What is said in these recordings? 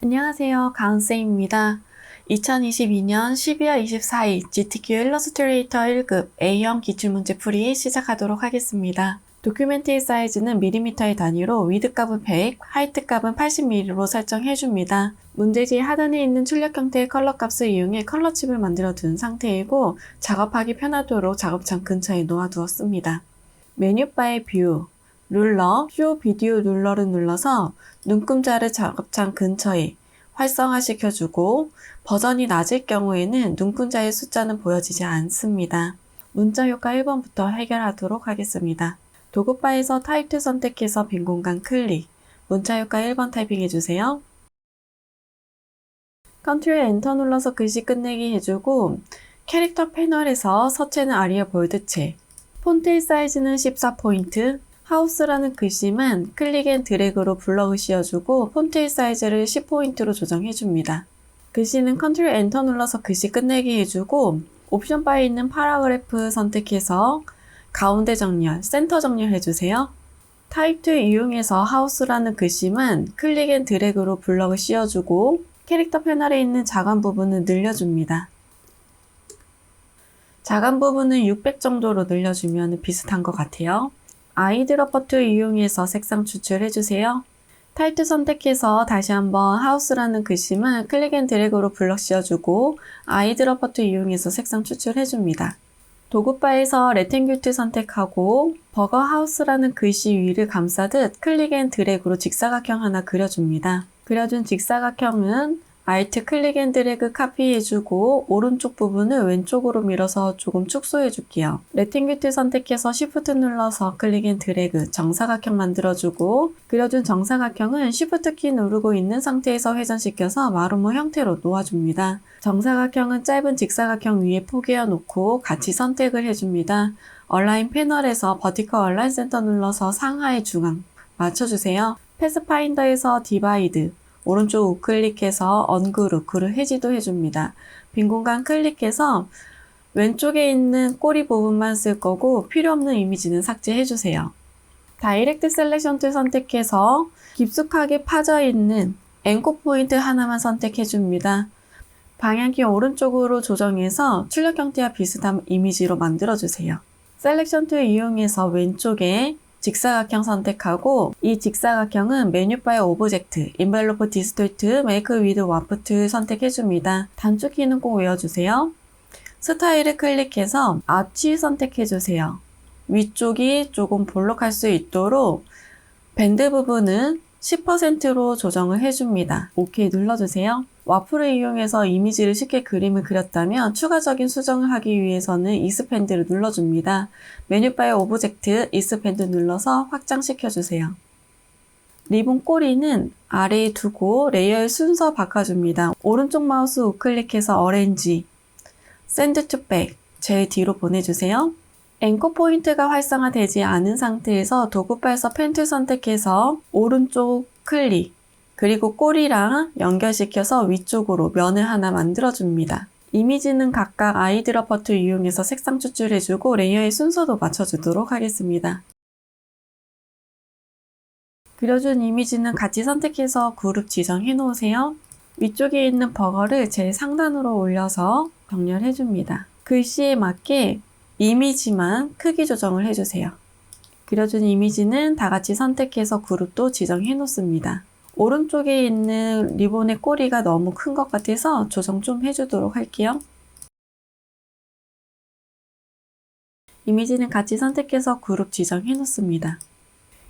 안녕하세요. 가은쌤입니다. 2022년 12월 24일 GTQ 일러스트레이터 1급 A형 기출문제 풀이 시작하도록 하겠습니다. 도큐멘트의 사이즈는 밀리미터의 단위로 위드 값은 100, 하이트 값은 80mm로 설정해줍니다. 문제지 하단에 있는 출력 형태의 컬러 값을 이용해 컬러 칩을 만들어 둔 상태이고 작업하기 편하도록 작업창 근처에 놓아두었습니다. 메뉴바의 뷰, 룰러, 쇼 비디오 룰러를 눌러서 눈금자를 작업창 근처에 활성화시켜주고 버전이 낮을 경우에는 눈금자의 숫자는 보여지지 않습니다. 문자 효과 1번부터 해결하도록 하겠습니다. 도구바에서 타입2 선택해서 빈 공간 클릭, 문자 효과 1번 타이핑해주세요. 컨트롤 엔터 눌러서 글씨 끝내기 해주고 캐릭터 패널에서 서체는 아리얼 볼드체, 폰트의 사이즈는 14포인트, 하우스라는 글씨만 클릭 앤 드래그로 블럭을 씌워주고 폰트의 사이즈를 10포인트로 조정해줍니다. 글씨는 컨트롤 엔터 눌러서 글씨 끝내기 해주고 옵션 바에 있는 파라그래프 선택해서 가운데 정렬, 센터 정렬 해주세요. 타입2 이용해서 하우스라는 글씨만 클릭 앤 드래그로 블럭을 씌워주고 캐릭터 패널에 있는 자간 부분을 늘려줍니다. 자간 부분은 600 정도로 늘려주면 비슷한 것 같아요. 아이드러퍼2 이용해서 색상 추출해주세요. 타입2 선택해서 다시 한번 하우스라는 글씨만 클릭 앤 드래그로 블럭 씌워주고 아이드러퍼2 이용해서 색상 추출해줍니다. 도구바에서 레탱귤2 선택하고 버거 하우스라는 글씨 위를 감싸듯 클릭 앤 드래그로 직사각형 하나 그려줍니다. 그려준 직사각형은 Alt 클릭 앤 드래그 카피해주고 오른쪽 부분을 왼쪽으로 밀어서 조금 축소해줄게요. 레탱귤 선택해서 Shift 눌러서 클릭 앤 드래그 정사각형 만들어주고 그려준 정사각형은 Shift 키 누르고 있는 상태에서 회전시켜서 마루모 형태로 놓아줍니다. 정사각형은 짧은 직사각형 위에 포개어 놓고 같이 선택을 해줍니다. 얼라인 패널에서 버티컬 얼라인 센터 눌러서 상하의 중앙 맞춰주세요. 패스파인더에서 디바이드 오른쪽 우클릭해서 언그룹, 그룹 해지도 해줍니다. 빈 공간 클릭해서 왼쪽에 있는 꼬리 부분만 쓸 거고 필요 없는 이미지는 삭제해주세요. 다이렉트 셀렉션 툴 선택해서 깊숙하게 파져 있는 앵커 포인트 하나만 선택해줍니다. 방향키 오른쪽으로 조정해서 출력 형태와 비슷한 이미지로 만들어주세요. 셀렉션 툴 이용해서 왼쪽에 직사각형 선택하고 이 직사각형은 메뉴바의 오브젝트, 인벨로프 디스톨트, 메이크 위드 와프 툴 선택해줍니다. 단축 키는 꼭 외워주세요. 스타일을 클릭해서 아치 선택해주세요. 위쪽이 조금 볼록할 수 있도록 밴드 부분은 10%로 조정을 해줍니다. OK 눌러주세요. 와플을 이용해서 이미지를 쉽게 그림을 그렸다면 추가적인 수정을 하기 위해서는 익스펜드를 눌러줍니다. 메뉴바의 오브젝트, 익스펜드 눌러서 확장시켜주세요. 리본 꼬리는 아래에 두고 레이어의 순서 바꿔줍니다. 오른쪽 마우스 우클릭해서 어레인지, 샌드 투 백, 제일 뒤로 보내주세요. 앵커 포인트가 활성화되지 않은 상태에서 도구바에서 펜툴 선택해서 오른쪽 클릭, 그리고 꼬리랑 연결시켜서 위쪽으로 면을 하나 만들어줍니다. 이미지는 각각 아이드러퍼2 이용해서 색상 추출해주고 레이어의 순서도 맞춰주도록 하겠습니다. 그려준 이미지는 같이 선택해서 그룹 지정해 놓으세요. 위쪽에 있는 버거를 제일 상단으로 올려서 정렬해줍니다. 글씨에 맞게 이미지만 크기 조정을 해주세요. 그려준 이미지는 다 같이 선택해서 그룹도 지정해 놓습니다. 오른쪽에 있는 리본의 꼬리가 너무 큰 것 같아서 조정 좀 해주도록 할게요. 이미지는 같이 선택해서 그룹 지정해 놓습니다.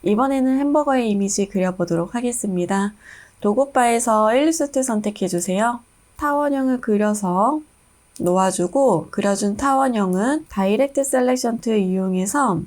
이번에는 햄버거의 이미지 그려보도록 하겠습니다. 도구바에서 일리스트 선택해주세요. 타원형을 그려서 놓아주고 그려준 타원형은 다이렉트 셀렉션 툴 이용해서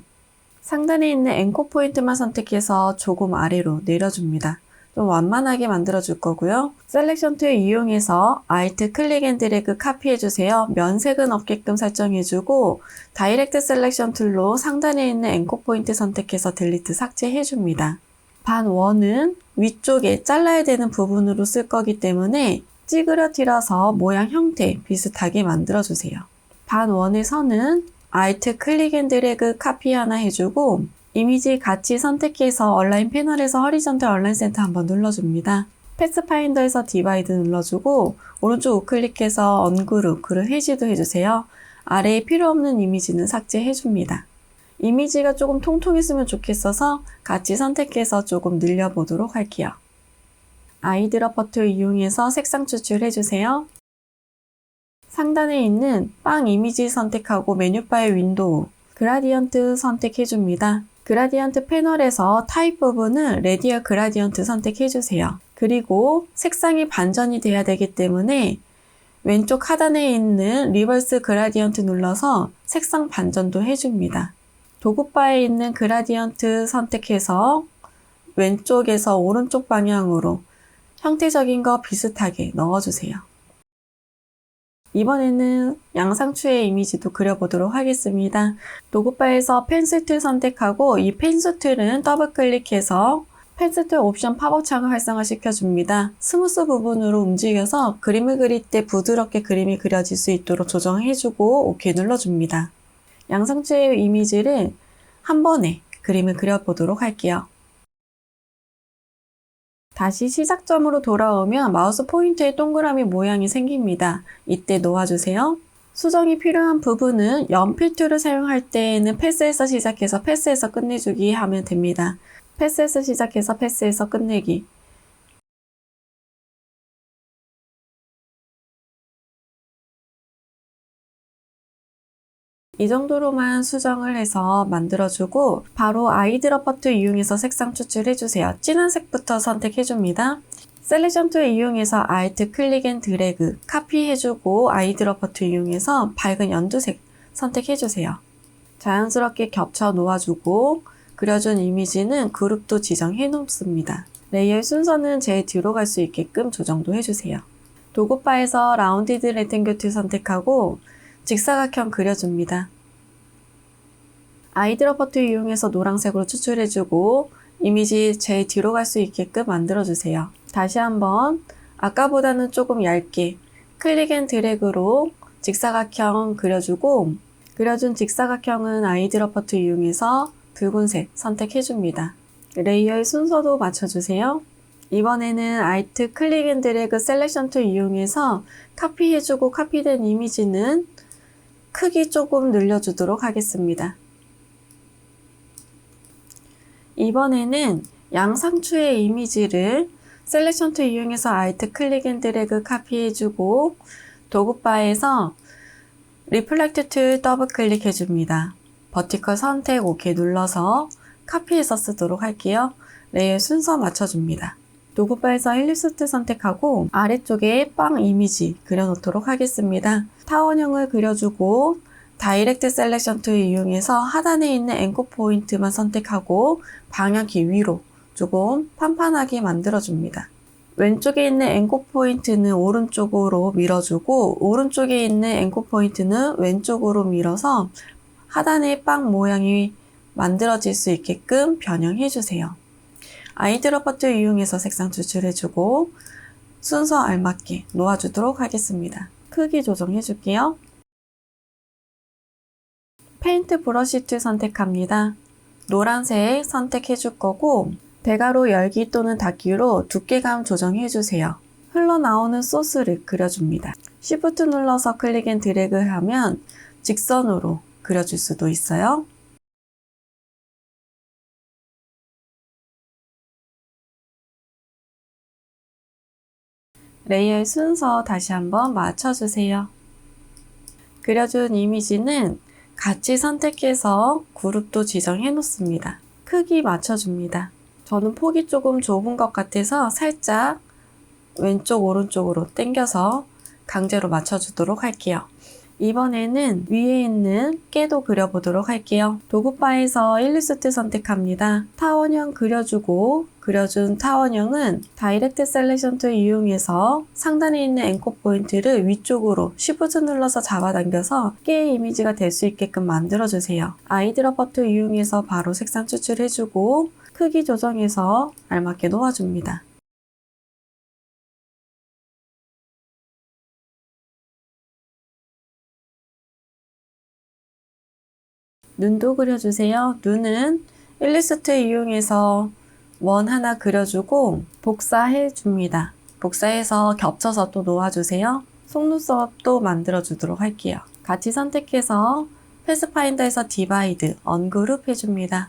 상단에 있는 앵커 포인트만 선택해서 조금 아래로 내려줍니다. 좀 완만하게 만들어줄 거고요. 셀렉션 툴 이용해서 Alt 클릭 앤 드래그 카피해주세요. 면색은 없게끔 설정해주고 다이렉트 셀렉션 툴로 상단에 있는 앵커 포인트 선택해서 딜리트 삭제해줍니다. 반 원은 위쪽에 잘라야 되는 부분으로 쓸 거기 때문에 찌그러뜨려서 모양 형태 비슷하게 만들어주세요. 반 원의 선은 Alt 클릭 앤 드래그 카피 하나 해주고 이미지 같이 선택해서 얼라인 패널에서 허리전탈 얼라인 센터 한번 눌러줍니다. 패스파인더에서 디바이드 눌러주고 오른쪽 우클릭해서 언그룹, 그룹 해지도 해주세요. 아래에 필요 없는 이미지는 삭제해줍니다. 이미지가 조금 통통했으면 좋겠어서 같이 선택해서 조금 늘려보도록 할게요. 아이드롭 버튼 이용해서 색상 추출해주세요. 상단에 있는 빵 이미지 선택하고 메뉴바의 윈도우, 그라디언트 선택해줍니다. 그라디언트 패널에서 타입 부분은 레디얼 그라디언트 선택해주세요. 그리고 색상이 반전이 돼야 되기 때문에 왼쪽 하단에 있는 리버스 그라디언트 눌러서 색상 반전도 해줍니다. 도구바에 있는 그라디언트 선택해서 왼쪽에서 오른쪽 방향으로 형태적인 거 비슷하게 넣어주세요. 이번에는 양상추의 이미지도 그려보도록 하겠습니다. 도구바에서 펜슬 툴 선택하고 이 펜슬 툴은 더블 클릭해서 펜슬 툴 옵션 팝업 창을 활성화시켜줍니다. 스무스 부분으로 움직여서 그림을 그릴 때 부드럽게 그림이 그려질 수 있도록 조정해주고 OK 눌러줍니다. 양상추의 이미지를 한 번에 그림을 그려보도록 할게요. 다시 시작점으로 돌아오면 마우스 포인터에 동그라미 모양이 생깁니다. 이때 놓아주세요. 수정이 필요한 부분은 연필 툴을 사용할 때에는 패스에서 시작해서 패스에서 끝내주기 하면 됩니다. 패스에서 시작해서 패스에서 끝내기. 이 정도로만 수정을 해서 만들어주고 바로 아이드롭 버튼 이용해서 색상 추출해주세요. 진한 색부터 선택해줍니다. 셀렉션 툴 이용해서 Alt 클릭 앤 드래그 카피해주고 아이드롭 버튼 이용해서 밝은 연두색 선택해주세요. 자연스럽게 겹쳐 놓아주고 그려준 이미지는 그룹도 지정해 놓습니다. 레이어의 순서는 제일 뒤로 갈 수 있게끔 조정도 해주세요. 도구바에서 라운디드 레탱글 툴 선택하고 직사각형 그려줍니다. 아이드롭 버튼 이용해서 노란색으로 추출해주고 이미지 제일 뒤로 갈 수 있게끔 만들어주세요. 다시 한번 아까보다는 조금 얇게 클릭 앤 드래그로 직사각형 그려주고 그려준 직사각형은 아이드롭 버튼 이용해서 붉은색 선택해줍니다. 레이어의 순서도 맞춰주세요. 이번에는 Alt 클릭 앤 드래그 셀렉션 툴 이용해서 카피해주고 카피된 이미지는 크기 조금 늘려주도록 하겠습니다. 이번에는 양상추의 이미지를 셀렉션 툴 이용해서 Alt 클릭 앤 드래그 카피해주고 도구바에서 리플렉트 툴 더블 클릭해줍니다. 버티컬 선택 OK 눌러서 카피해서 쓰도록 할게요. 레이어 순서 맞춰줍니다. 도구바에서 일리스트 선택하고 아래쪽에 빵 이미지 그려놓도록 하겠습니다. 타원형을 그려주고 다이렉트 셀렉션 툴 이용해서 하단에 있는 앵커 포인트만 선택하고 방향키 위로 조금 판판하게 만들어줍니다. 왼쪽에 있는 앵커 포인트는 오른쪽으로 밀어주고 오른쪽에 있는 앵커 포인트는 왼쪽으로 밀어서 하단의 빵 모양이 만들어질 수 있게끔 변형해주세요. 아이드롭 버튼 이용해서 색상 추출해주고 순서 알맞게 놓아주도록 하겠습니다. 크기 조정해줄게요. 페인트 브러쉬 툴 선택합니다. 노란색 선택해줄 거고 대괄호 열기 또는 닫기로 두께감 조정해주세요. 흘러나오는 소스를 그려줍니다. Shift 눌러서 클릭 앤 드래그 하면 직선으로 그려줄 수도 있어요. 레이어의 순서 다시 한번 맞춰주세요. 그려준 이미지는 같이 선택해서 그룹도 지정해 놓습니다. 크기 맞춰줍니다. 저는 폭이 조금 좁은 것 같아서 살짝 왼쪽 오른쪽으로 당겨서 강제로 맞춰주도록 할게요. 이번에는 위에 있는 깨도 그려보도록 할게요. 도구바에서 일리스트 선택합니다. 타원형 그려주고 그려준 타원형은 다이렉트 셀렉션 툴 이용해서 상단에 있는 앵커 포인트를 위쪽으로 Shift 눌러서 잡아당겨서 깨의 이미지가 될 수 있게끔 만들어주세요. 아이드롭 버튼 이용해서 바로 색상 추출해주고 크기 조정해서 알맞게 놓아줍니다. 눈도 그려주세요. 눈은 일리스트 이용해서 원 하나 그려주고 복사해 줍니다. 복사해서 겹쳐서 또 놓아주세요. 속눈썹도 만들어 주도록 할게요. 같이 선택해서 패스파인더에서 디바이드, 언그룹 해줍니다.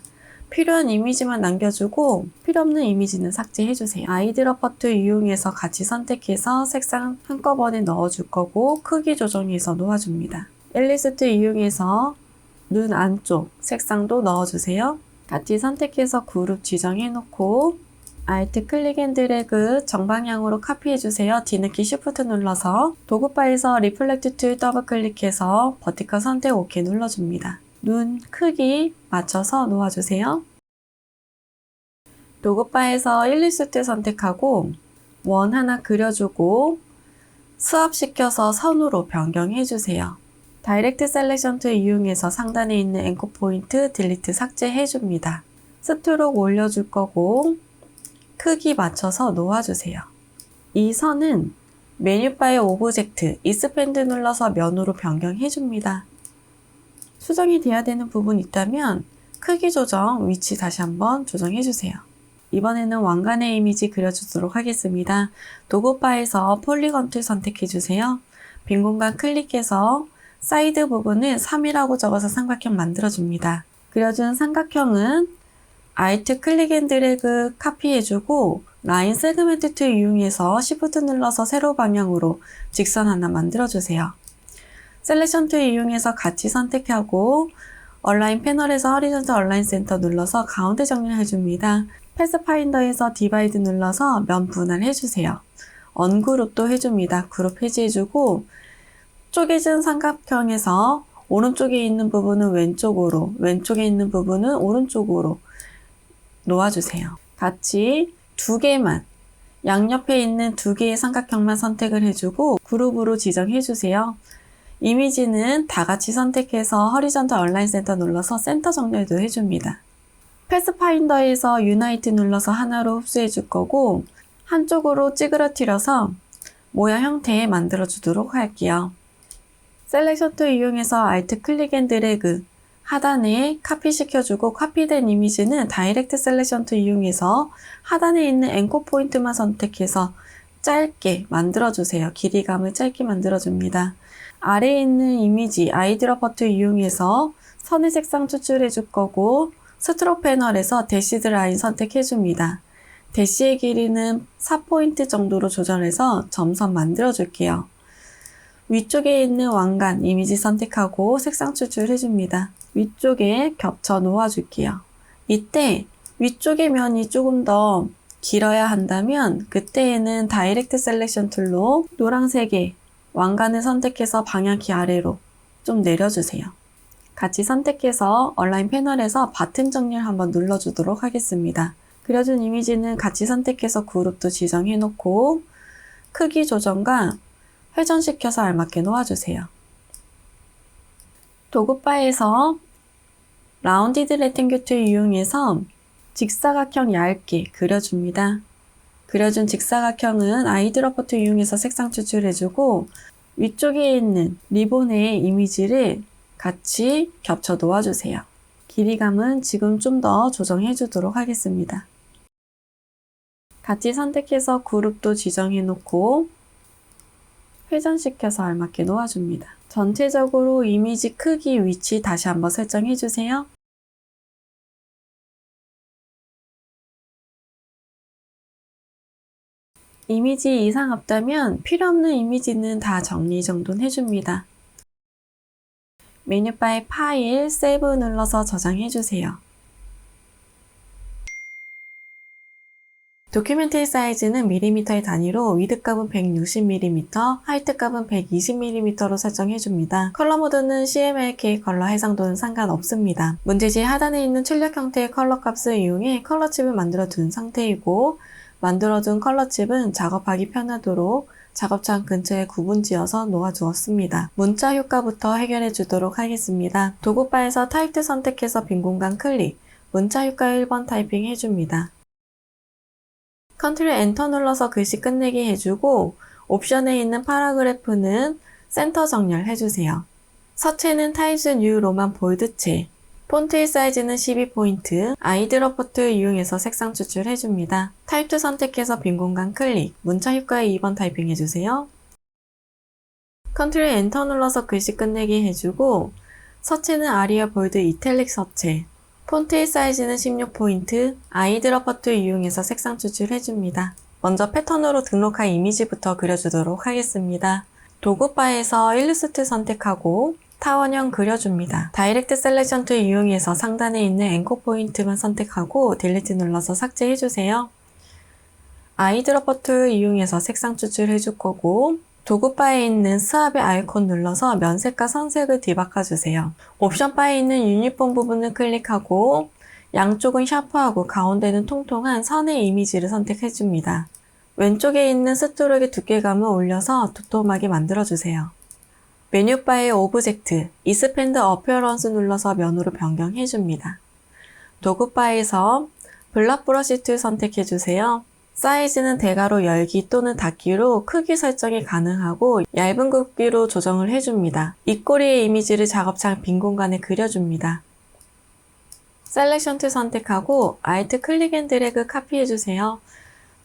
필요한 이미지만 남겨주고 필요 없는 이미지는 삭제해주세요. 아이드롭 버튼 이용해서 같이 선택해서 색상 한꺼번에 넣어줄 거고 크기 조정해서 놓아줍니다. 앨리스트 이용해서 눈 안쪽 색상도 넣어주세요. 같이 선택해서 그룹 지정해놓고 Alt 클릭 앤 드래그 정방향으로 카피해주세요. 뒤늦게 Shift 눌러서 도구 바에서 리플렉트 툴 더블 클릭해서 버티컬 선택 OK 눌러줍니다. 눈 크기 맞춰서 놓아주세요. 도구 바에서 일리스트 선택하고 원 하나 그려주고 스왑시켜서 선으로 변경해주세요. 다이렉트 셀렉션 툴 이용해서 상단에 있는 앵커 포인트 딜리트 삭제해줍니다. 스트로크 올려줄 거고 크기 맞춰서 놓아주세요. 이 선은 메뉴바의 오브젝트, 이스펜드 눌러서 면으로 변경해줍니다. 수정이 돼야 되는 부분이 있다면 크기 조정, 위치 다시 한번 조정해주세요. 이번에는 왕관의 이미지 그려주도록 하겠습니다. 도구바에서 폴리건 툴 선택해주세요. 빈 공간 클릭해서 사이드 부분을 3이라고 적어서 삼각형 만들어줍니다. 그려준 삼각형은 Alt 클릭 앤 드래그 카피해주고 라인 세그멘트 툴 이용해서 Shift 눌러서 세로 방향으로 직선 하나 만들어주세요. 셀렉션 툴 이용해서 같이 선택하고 얼라인 패널에서 허리존털 얼라인 센터 눌러서 가운데 정렬해줍니다. 패스파인더에서 디바이드 눌러서 면 분할해주세요. 언그룹도 해줍니다. 그룹 해제해주고 쪼개진 삼각형에서 오른쪽에 있는 부분은 왼쪽으로, 왼쪽에 있는 부분은 오른쪽으로 놓아주세요. 같이 두 개만, 양옆에 있는 두 개의 삼각형만 선택을 해주고 그룹으로 지정해주세요. 이미지는 다 같이 선택해서 허리존털 얼라인 센터 눌러서 센터 정렬도 해줍니다. 패스파인더에서 유나이트 눌러서 하나로 흡수해 줄 거고 한쪽으로 찌그러뜨려서 모양 형태에 만들어 주도록 할게요. 셀렉션 툴 이용해서 Alt 클릭 앤 드래그 하단에 카피 시켜주고 카피된 이미지는 다이렉트 셀렉션 툴 이용해서 하단에 있는 앵커 포인트만 선택해서 짧게 만들어주세요. 길이감을 짧게 만들어줍니다. 아래에 있는 이미지 아이드롭 버튼 이용해서 선의 색상 추출해 줄 거고 스트로크 패널에서 대시드 라인 선택해줍니다. 대시의 길이는 4포인트 정도로 조절해서 점선 만들어 줄게요. 위쪽에 있는 왕관 이미지 선택하고 색상 추출해줍니다. 위쪽에 겹쳐 놓아줄게요. 이때 위쪽의 면이 조금 더 길어야 한다면 그때에는 다이렉트 셀렉션 툴로 노란색의 왕관을 선택해서 방향키 아래로 좀 내려주세요. 같이 선택해서 얼라인 패널에서 바튼 정렬 한번 눌러주도록 하겠습니다. 그려준 이미지는 같이 선택해서 그룹도 지정해 놓고 크기 조정과 회전시켜서 알맞게 놓아주세요. 도구바에서 라운디드 레탱귤 툴 이용해서 직사각형 얇게 그려줍니다. 그려준 직사각형은 아이드롭 버튼 이용해서 색상 추출해주고 위쪽에 있는 리본의 이미지를 같이 겹쳐 놓아주세요. 길이감은 지금 좀 더 조정해 주도록 하겠습니다. 같이 선택해서 그룹도 지정해 놓고 회전시켜서 알맞게 놓아줍니다. 전체적으로 이미지 크기, 위치 다시 한번 설정해 주세요. 이미지 이상 없다면 필요 없는 이미지는 다 정리정돈 해줍니다. 메뉴바의 파일, 세이브 눌러서 저장해주세요. 도큐멘터리 사이즈는 밀리미터의 단위로 위드 값은 160mm, 하이트 값은 120mm로 설정해줍니다. 컬러 모드는 CMYK 컬러 해상도는 상관없습니다. 문제지 하단에 있는 출력 형태의 컬러 값을 이용해 컬러 칩을 만들어 둔 상태이고 만들어둔 컬러 칩은 작업하기 편하도록 작업창 근처에 구분지어서 놓아두었습니다. 문자 효과부터 해결해 주도록 하겠습니다. 도구바에서 타입 선택해서 빈 공간 클릭, 문자 효과 1번 타이핑 해줍니다. 컨트롤 엔터 눌러서 글씨 끝내기 해주고 옵션에 있는 파라그래프는 센터 정렬 해주세요. 서체는 타입스 뉴 로만 볼드체, 폰트의 사이즈는 12포인트, 아이드럽 버튼 이용해서 색상 추출해줍니다. 타입 2 선택해서 빈 공간 클릭, 문자 효과에 2번 타이핑해주세요. 컨트롤 엔터 눌러서 글씨 끝내기 해주고, 서체는 아리얼 볼드 이탈릭 서체, 폰트의 사이즈는 16포인트, 아이드럽 버튼 이용해서 색상 추출해줍니다. 먼저 패턴으로 등록한 이미지부터 그려주도록 하겠습니다. 도구바에서 일러스트 선택하고 타원형 그려줍니다. 다이렉트 셀렉션 툴 이용해서 상단에 있는 앵커 포인트만 선택하고 딜리트 눌러서 삭제해주세요. 아이드럽 버튼 이용해서 색상 추출해줄 거고, 도구바에 있는 스왑의 아이콘 눌러서 면색과 선색을 뒤바꿔주세요. 옵션 바에 있는 유니폼 부분을 클릭하고 양쪽은 샤프하고 가운데는 통통한 선의 이미지를 선택해줍니다. 왼쪽에 있는 스트로크의 두께감을 올려서 도톰하게 만들어주세요. 메뉴바의 오브젝트, 이스펜드 어피어런스 눌러서 면으로 변경해줍니다. 도구바에서 블럭 브러쉬 툴 선택해주세요. 사이즈는 대괄호 열기 또는 닫기로 크기 설정이 가능하고 얇은 굵기로 조정을 해줍니다. 입꼬리의 이미지를 작업창 빈 공간에 그려줍니다. 셀렉션 툴 선택하고 Alt 클릭 앤 드래그 카피해주세요.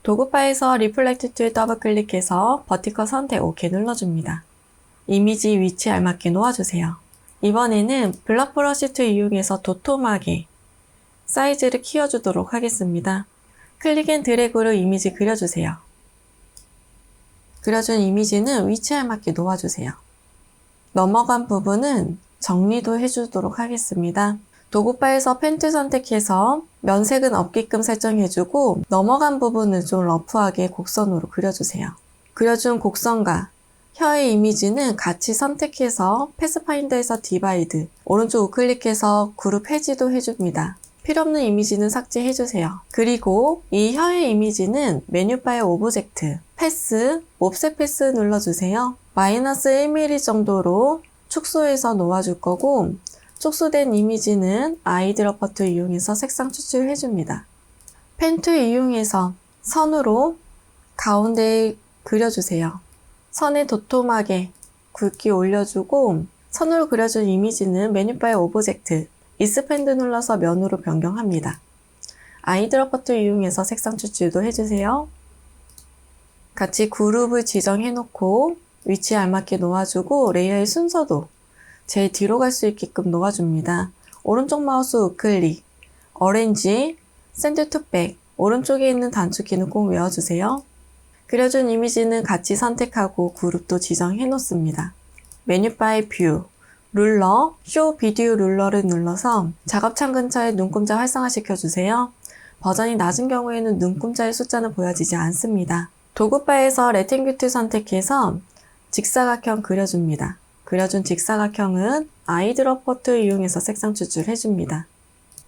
도구바에서 리플렉트 툴 더블 클릭해서 버티컬 선택 OK 눌러줍니다. 이미지 위치에 알맞게 놓아주세요. 이번에는 블럭 브러쉬 툴 이용해서 도톰하게 사이즈를 키워주도록 하겠습니다. 클릭 앤 드래그로 이미지 그려주세요. 그려준 이미지는 위치에 알맞게 놓아주세요. 넘어간 부분은 정리도 해주도록 하겠습니다. 도구바에서 펜트 선택해서 면색은 없게끔 설정해주고 넘어간 부분을 좀 러프하게 곡선으로 그려주세요. 그려준 곡선과 혀의 이미지는 같이 선택해서 패스파인더에서 디바이드, 오른쪽 우클릭해서 그룹 해지도 해줍니다. 필요없는 이미지는 삭제해주세요. 그리고 이 혀의 이미지는 메뉴바의 오브젝트, 패스, 옵셋 패스 눌러주세요. 마이너스 1mm 정도로 축소해서 놓아줄 거고 축소된 이미지는 아이드럽 버튼 이용해서 색상 추출해줍니다. 펜 툴 이용해서 선으로 가운데에 그려주세요. 선에 도톰하게 굵기 올려주고 선으로 그려준 이미지는 메뉴바의 오브젝트, 이스펜드 눌러서 면으로 변경합니다. 아이드럽 버튼 이용해서 색상 추출도 해주세요. 같이 그룹을 지정해놓고 위치에 알맞게 놓아주고 레이어의 순서도 제일 뒤로 갈 수 있게끔 놓아줍니다. 오른쪽 마우스 우클릭, 어레인지, 샌드 투 백, 오른쪽에 있는 단축키는 꼭 외워주세요. 그려준 이미지는 같이 선택하고 그룹도 지정해 놓습니다. 메뉴바의 뷰, 룰러, 쇼 비디오 룰러를 눌러서 작업창 근처에 눈금자 활성화시켜주세요. 버전이 낮은 경우에는 눈금자의 숫자는 보여지지 않습니다. 도구바에서 레탱귤 선택해서 직사각형 그려줍니다. 그려준 직사각형은 아이드럽 버튼 이용해서 색상 추출해줍니다.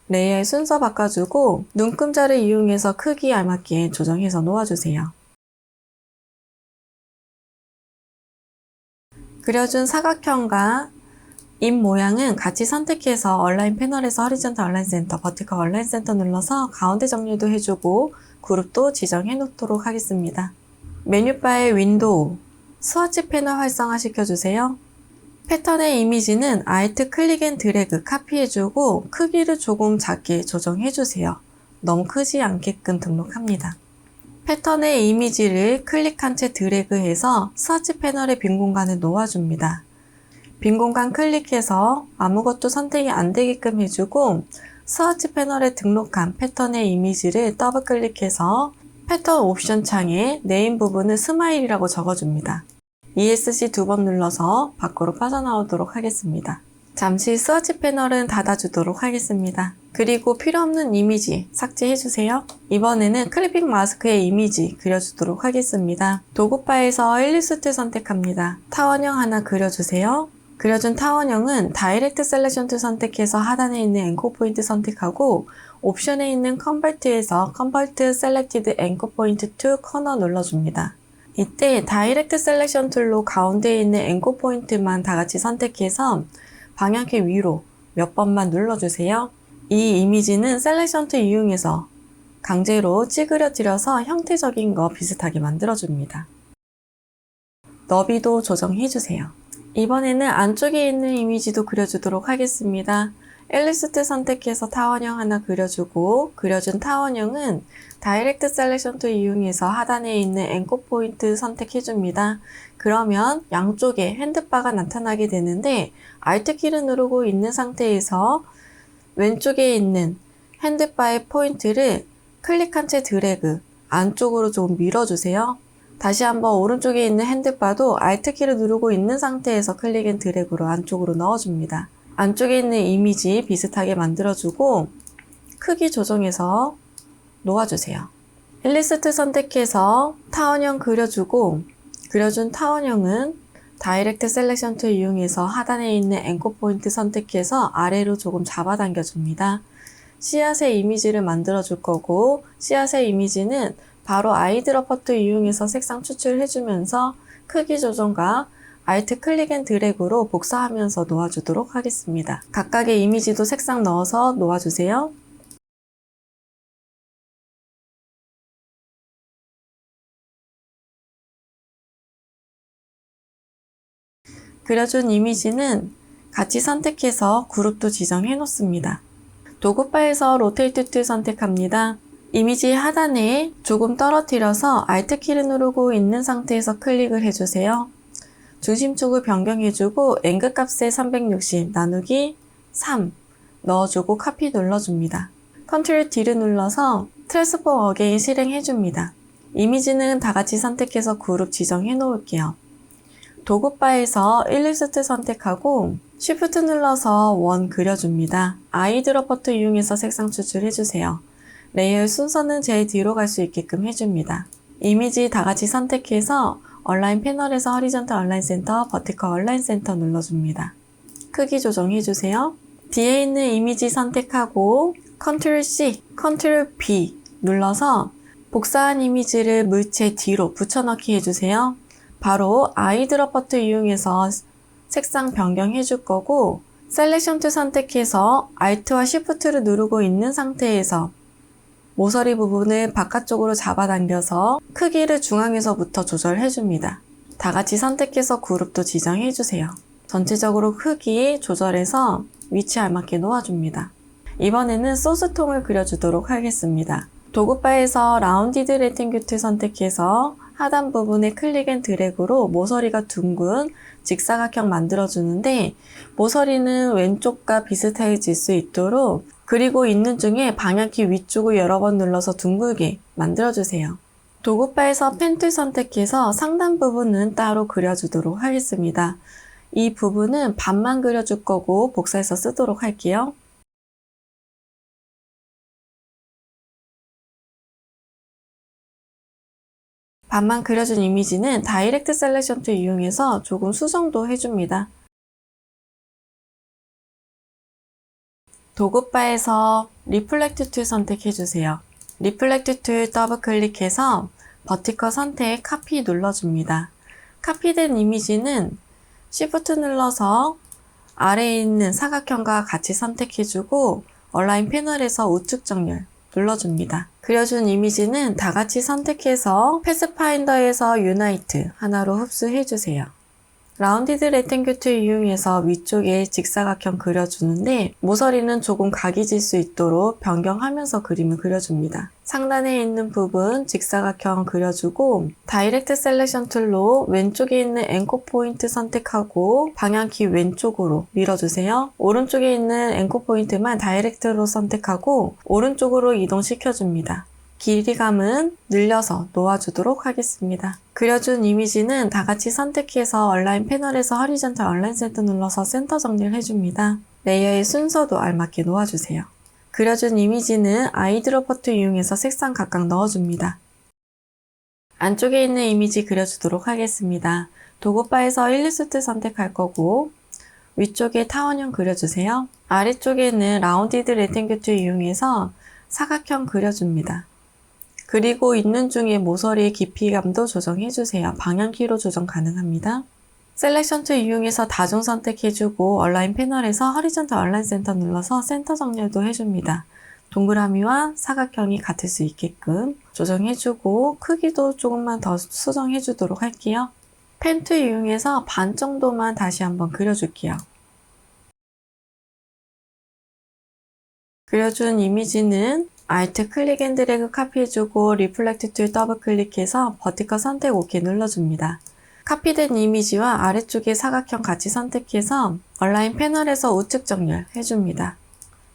레이어의 순서 바꿔주고 눈금자를 이용해서 크기에 알맞게 조정해서 놓아주세요. 그려준 사각형과 입 모양은 같이 선택해서 얼라인 패널에서 허리전탈 얼라인 센터, 버티컬 얼라인 센터 눌러서 가운데 정리도 해주고 그룹도 지정해 놓도록 하겠습니다. 메뉴바의 윈도우, 스와치 패널 활성화 시켜주세요. 패턴의 이미지는 Alt 클릭 앤 드래그 카피해주고 크기를 조금 작게 조정해주세요. 너무 크지 않게끔 등록합니다. 패턴의 이미지를 클릭한 채 드래그해서 스와치 패널의 빈 공간에 놓아줍니다. 빈 공간 클릭해서 아무것도 선택이 안 되게끔 해주고 스와치 패널에 등록한 패턴의 이미지를 더블 클릭해서 패턴 옵션 창에 네임 부분을 스마일이라고 적어줍니다. ESC 2번 눌러서 밖으로 빠져나오도록 하겠습니다. 잠시 스와치 패널은 닫아주도록 하겠습니다. 그리고 필요없는 이미지 삭제해주세요. 이번에는 클리핑 마스크의 이미지 그려주도록 하겠습니다. 도구바에서 일리스트 선택합니다. 타원형 하나 그려주세요. 그려준 타원형은 다이렉트 셀렉션 툴 선택해서 하단에 있는 앵커 포인트 선택하고 옵션에 있는 컨버트에서 컨버트 셀렉티드 앵커 포인트 투 커너 눌러줍니다. 이때 다이렉트 셀렉션 툴로 가운데에 있는 앵커 포인트만 다 같이 선택해서 방향키 위로 몇 번만 눌러주세요. 이 이미지는 셀렉션 툴 이용해서 강제로 찌그러뜨려서 형태적인 거 비슷하게 만들어줍니다. 너비도 조정해주세요. 이번에는 안쪽에 있는 이미지도 그려주도록 하겠습니다. 일리스트 선택해서 타원형 하나 그려주고 그려준 타원형은 다이렉트 셀렉션 툴 이용해서 하단에 있는 앵커 포인트 선택해줍니다. 그러면 양쪽에 핸드바가 나타나게 되는데 Alt 키를 누르고 있는 상태에서 왼쪽에 있는 핸드바의 포인트를 클릭한 채 드래그 안쪽으로 좀 밀어주세요. 다시 한번 오른쪽에 있는 핸드바도 Alt 키를 누르고 있는 상태에서 클릭 앤 드래그로 안쪽으로 넣어줍니다. 안쪽에 있는 이미지 비슷하게 만들어주고 크기 조정해서 놓아주세요. 일리스트 선택해서 타원형 그려주고 그려준 타원형은 다이렉트 셀렉션 툴 이용해서 하단에 있는 앵커 포인트 선택해서 아래로 조금 잡아당겨 줍니다. 씨앗의 이미지를 만들어 줄 거고 씨앗의 이미지는 바로 아이드러퍼 툴 이용해서 색상 추출해 주면서 크기 조정과 Alt 클릭 앤 드래그로 복사하면서 놓아주도록 하겠습니다. 각각의 이미지도 색상 넣어서 놓아주세요. 그려준 이미지는 같이 선택해서 그룹도 지정해 놓습니다. 도구바에서 로테이트 툴 선택합니다. 이미지 하단에 조금 떨어뜨려서 Alt 키를 누르고 있는 상태에서 클릭을 해주세요. 중심축을 변경해주고 앵글 값에 360 나누기 3 넣어주고 카피 눌러줍니다. Ctrl D를 눌러서 트랜스폼 어게인 실행해줍니다. 이미지는 다같이 선택해서 그룹 지정해 놓을게요. 도구바에서 일리스트 선택하고 Shift 눌러서 원 그려줍니다. 아이드러퍼 툴 이용해서 색상 추출해주세요. 레이어의 순서는 제일 뒤로 갈 수 있게끔 해줍니다. 이미지 다같이 선택해서 얼라인 패널에서 허리전탈 얼라인 센터, 버티컬 얼라인 센터 눌러줍니다. 크기 조정해주세요. 뒤에 있는 이미지 선택하고 Ctrl C, Ctrl B 눌러서 복사한 이미지를 물체 뒤로 붙여넣기 해주세요. 바로 아이드러퍼 툴 이용해서 색상 변경해 줄 거고 셀렉션 툴 선택해서 Alt와 Shift를 누르고 있는 상태에서 모서리 부분을 바깥쪽으로 잡아당겨서 크기를 중앙에서부터 조절해 줍니다. 다같이 선택해서 그룹도 지정해 주세요. 전체적으로 크기 조절해서 위치 알맞게 놓아줍니다. 이번에는 소스통을 그려주도록 하겠습니다. 도구바에서 라운디드 레팅규 툴 선택해서 하단 부분에 클릭 앤 드래그로 모서리가 둥근 직사각형 만들어주는데 모서리는 왼쪽과 비슷해질 수 있도록 그리고 있는 중에 방향키 위쪽을 여러 번 눌러서 둥글게 만들어주세요. 도구바에서 펜 툴 선택해서 상단 부분은 따로 그려주도록 하겠습니다. 이 부분은 반만 그려줄 거고 복사해서 쓰도록 할게요. 반만 그려준 이미지는 다이렉트 셀렉션 툴 이용해서 조금 수정도 해줍니다. 도구바에서 리플렉트 툴 선택해주세요. 리플렉트 툴 더블 클릭해서 버티컬 선택 카피 눌러줍니다. 카피된 이미지는 Shift 눌러서 아래에 있는 사각형과 같이 선택해주고 얼라인 패널에서 우측 정렬 눌러줍니다. 그려준 이미지는 다같이 선택해서 패스파인더에서 유나이트 하나로 흡수해주세요. 라운디드 레팅규 툴 이용해서 위쪽에 직사각형 그려주는데 모서리는 조금 각이 질 수 있도록 변경하면서 그림을 그려줍니다. 상단에 있는 부분 직사각형 그려주고 다이렉트 셀렉션 툴로 왼쪽에 있는 앵커 포인트 선택하고 방향키 왼쪽으로 밀어주세요. 오른쪽에 있는 앵커 포인트만 다이렉트로 선택하고 오른쪽으로 이동시켜줍니다. 길이감은 늘려서 놓아주도록 하겠습니다. 그려준 이미지는 다같이 선택해서 얼라인 패널에서 허리전탈 얼라인 센터 눌러서 센터 정리를 해줍니다. 레이어의 순서도 알맞게 놓아주세요. 그려준 이미지는 아이드러퍼 툴 이용해서 색상 각각 넣어줍니다. 안쪽에 있는 이미지 그려주도록 하겠습니다. 도구바에서 일리스트 선택할 거고 위쪽에 타원형 그려주세요. 아래쪽에는 라운디드 레팅규 툴 이용해서 사각형 그려줍니다. 그리고 있는 중에 모서리의 깊이감도 조정해주세요. 방향키로 조정 가능합니다. 셀렉션 툴 이용해서 다중 선택해주고 얼라인 패널에서 허리전탈 얼라인 센터 눌러서 센터 정렬도 해줍니다. 동그라미와 사각형이 같을 수 있게끔 조정해주고 크기도 조금만 더 수정해주도록 할게요. 펜 툴 이용해서 반 정도만 다시 한번 그려줄게요. 그려준 이미지는 Alt 클릭 앤 드래그 카피해주고 리플렉트 툴 더블 클릭해서 버티컬 선택 OK 눌러줍니다. 카피된 이미지와 아래쪽의 사각형 같이 선택해서 얼라인 패널에서 우측 정렬 해줍니다.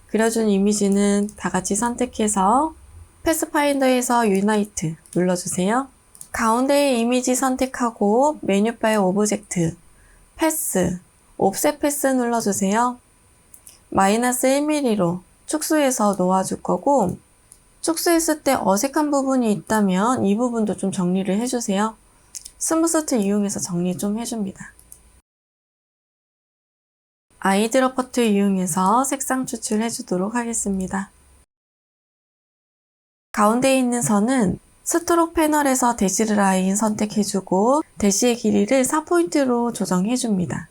그려준 이미지는 다 같이 선택해서 패스파인더에서 유나이트 눌러주세요. 가운데의 이미지 선택하고 메뉴바의 오브젝트, 패스, 옵셋 패스 눌러주세요. 마이너스 1mm로 축소해서 놓아줄 거고, 축소했을 때 어색한 부분이 있다면 이 부분도 좀 정리를 해주세요. 스무스 툴 이용해서 정리 좀 해줍니다. 아이드러퍼 툴 이용해서 색상 추출해 주도록 하겠습니다. 가운데에 있는 선은 스트로크 패널에서 대시 라인 선택해주고 대시의 길이를 4포인트로 조정해줍니다.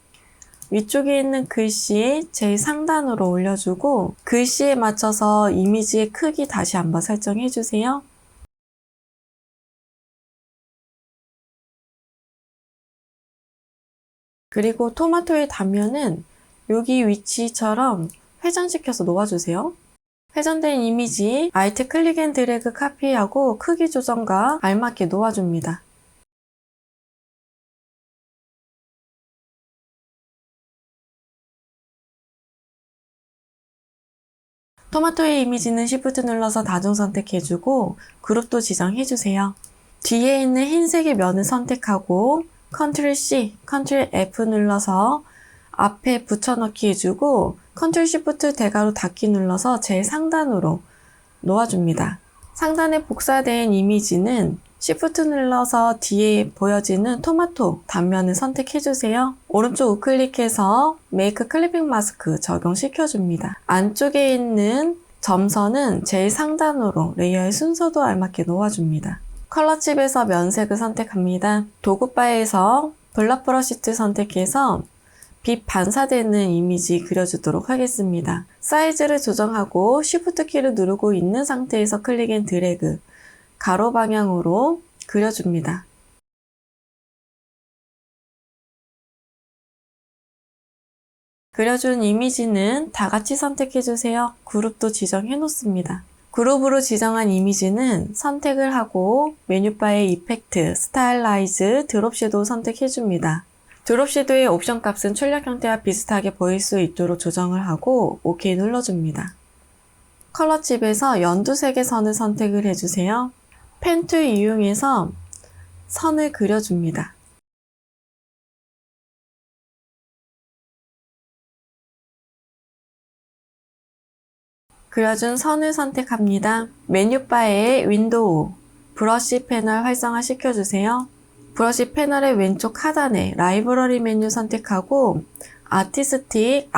위쪽에 있는 글씨 제일 상단으로 올려주고 글씨에 맞춰서 이미지의 크기 다시 한번 설정해주세요. 그리고 토마토의 단면은 여기 위치처럼 회전시켜서 놓아주세요. 회전된 이미지 Alt 클릭 앤 드래그 카피하고 크기 조정과 알맞게 놓아줍니다. 토마토의 이미지는 Shift 눌러서 다중 선택해주고 그룹도 지정해주세요. 뒤에 있는 흰색의 면을 선택하고 Ctrl C, Ctrl F 눌러서 앞에 붙여넣기 해주고 Ctrl Shift 대괄호 닫기 눌러서 제일 상단으로 놓아줍니다. 상단에 복사된 이미지는 Shift 눌러서 뒤에 보여지는 토마토 단면을 선택해주세요. 오른쪽 우클릭해서 Make Clipping Mask 적용시켜줍니다. 안쪽에 있는 점선은 제일 상단으로 레이어의 순서도 알맞게 놓아줍니다. 컬러 칩에서 면색을 선택합니다. 도구바에서 블러 브러시 툴 선택해서 빛 반사되는 이미지 그려주도록 하겠습니다. 사이즈를 조정하고 Shift 키를 누르고 있는 상태에서 클릭 앤 드래그 가로 방향으로 그려줍니다. 그려준 이미지는 다 같이 선택해주세요. 그룹도 지정해 놓습니다. 그룹으로 지정한 이미지는 선택을 하고 메뉴바의 이펙트, 스타일라이즈, 드롭 섀도우 선택해줍니다. 드롭 섀도우의 옵션 값은 출력 형태와 비슷하게 보일 수 있도록 조정을 하고 OK 눌러줍니다. 컬러 칩에서 연두색의 선을 선택을 해주세요. 펜 툴 이용해서 선을 그려줍니다. 그려준 선을 선택합니다. 메뉴바에 윈도우, 브러쉬 패널 활성화 시켜주세요. 브러쉬 패널의 왼쪽 하단에 라이브러리 메뉴 선택하고 아티스틱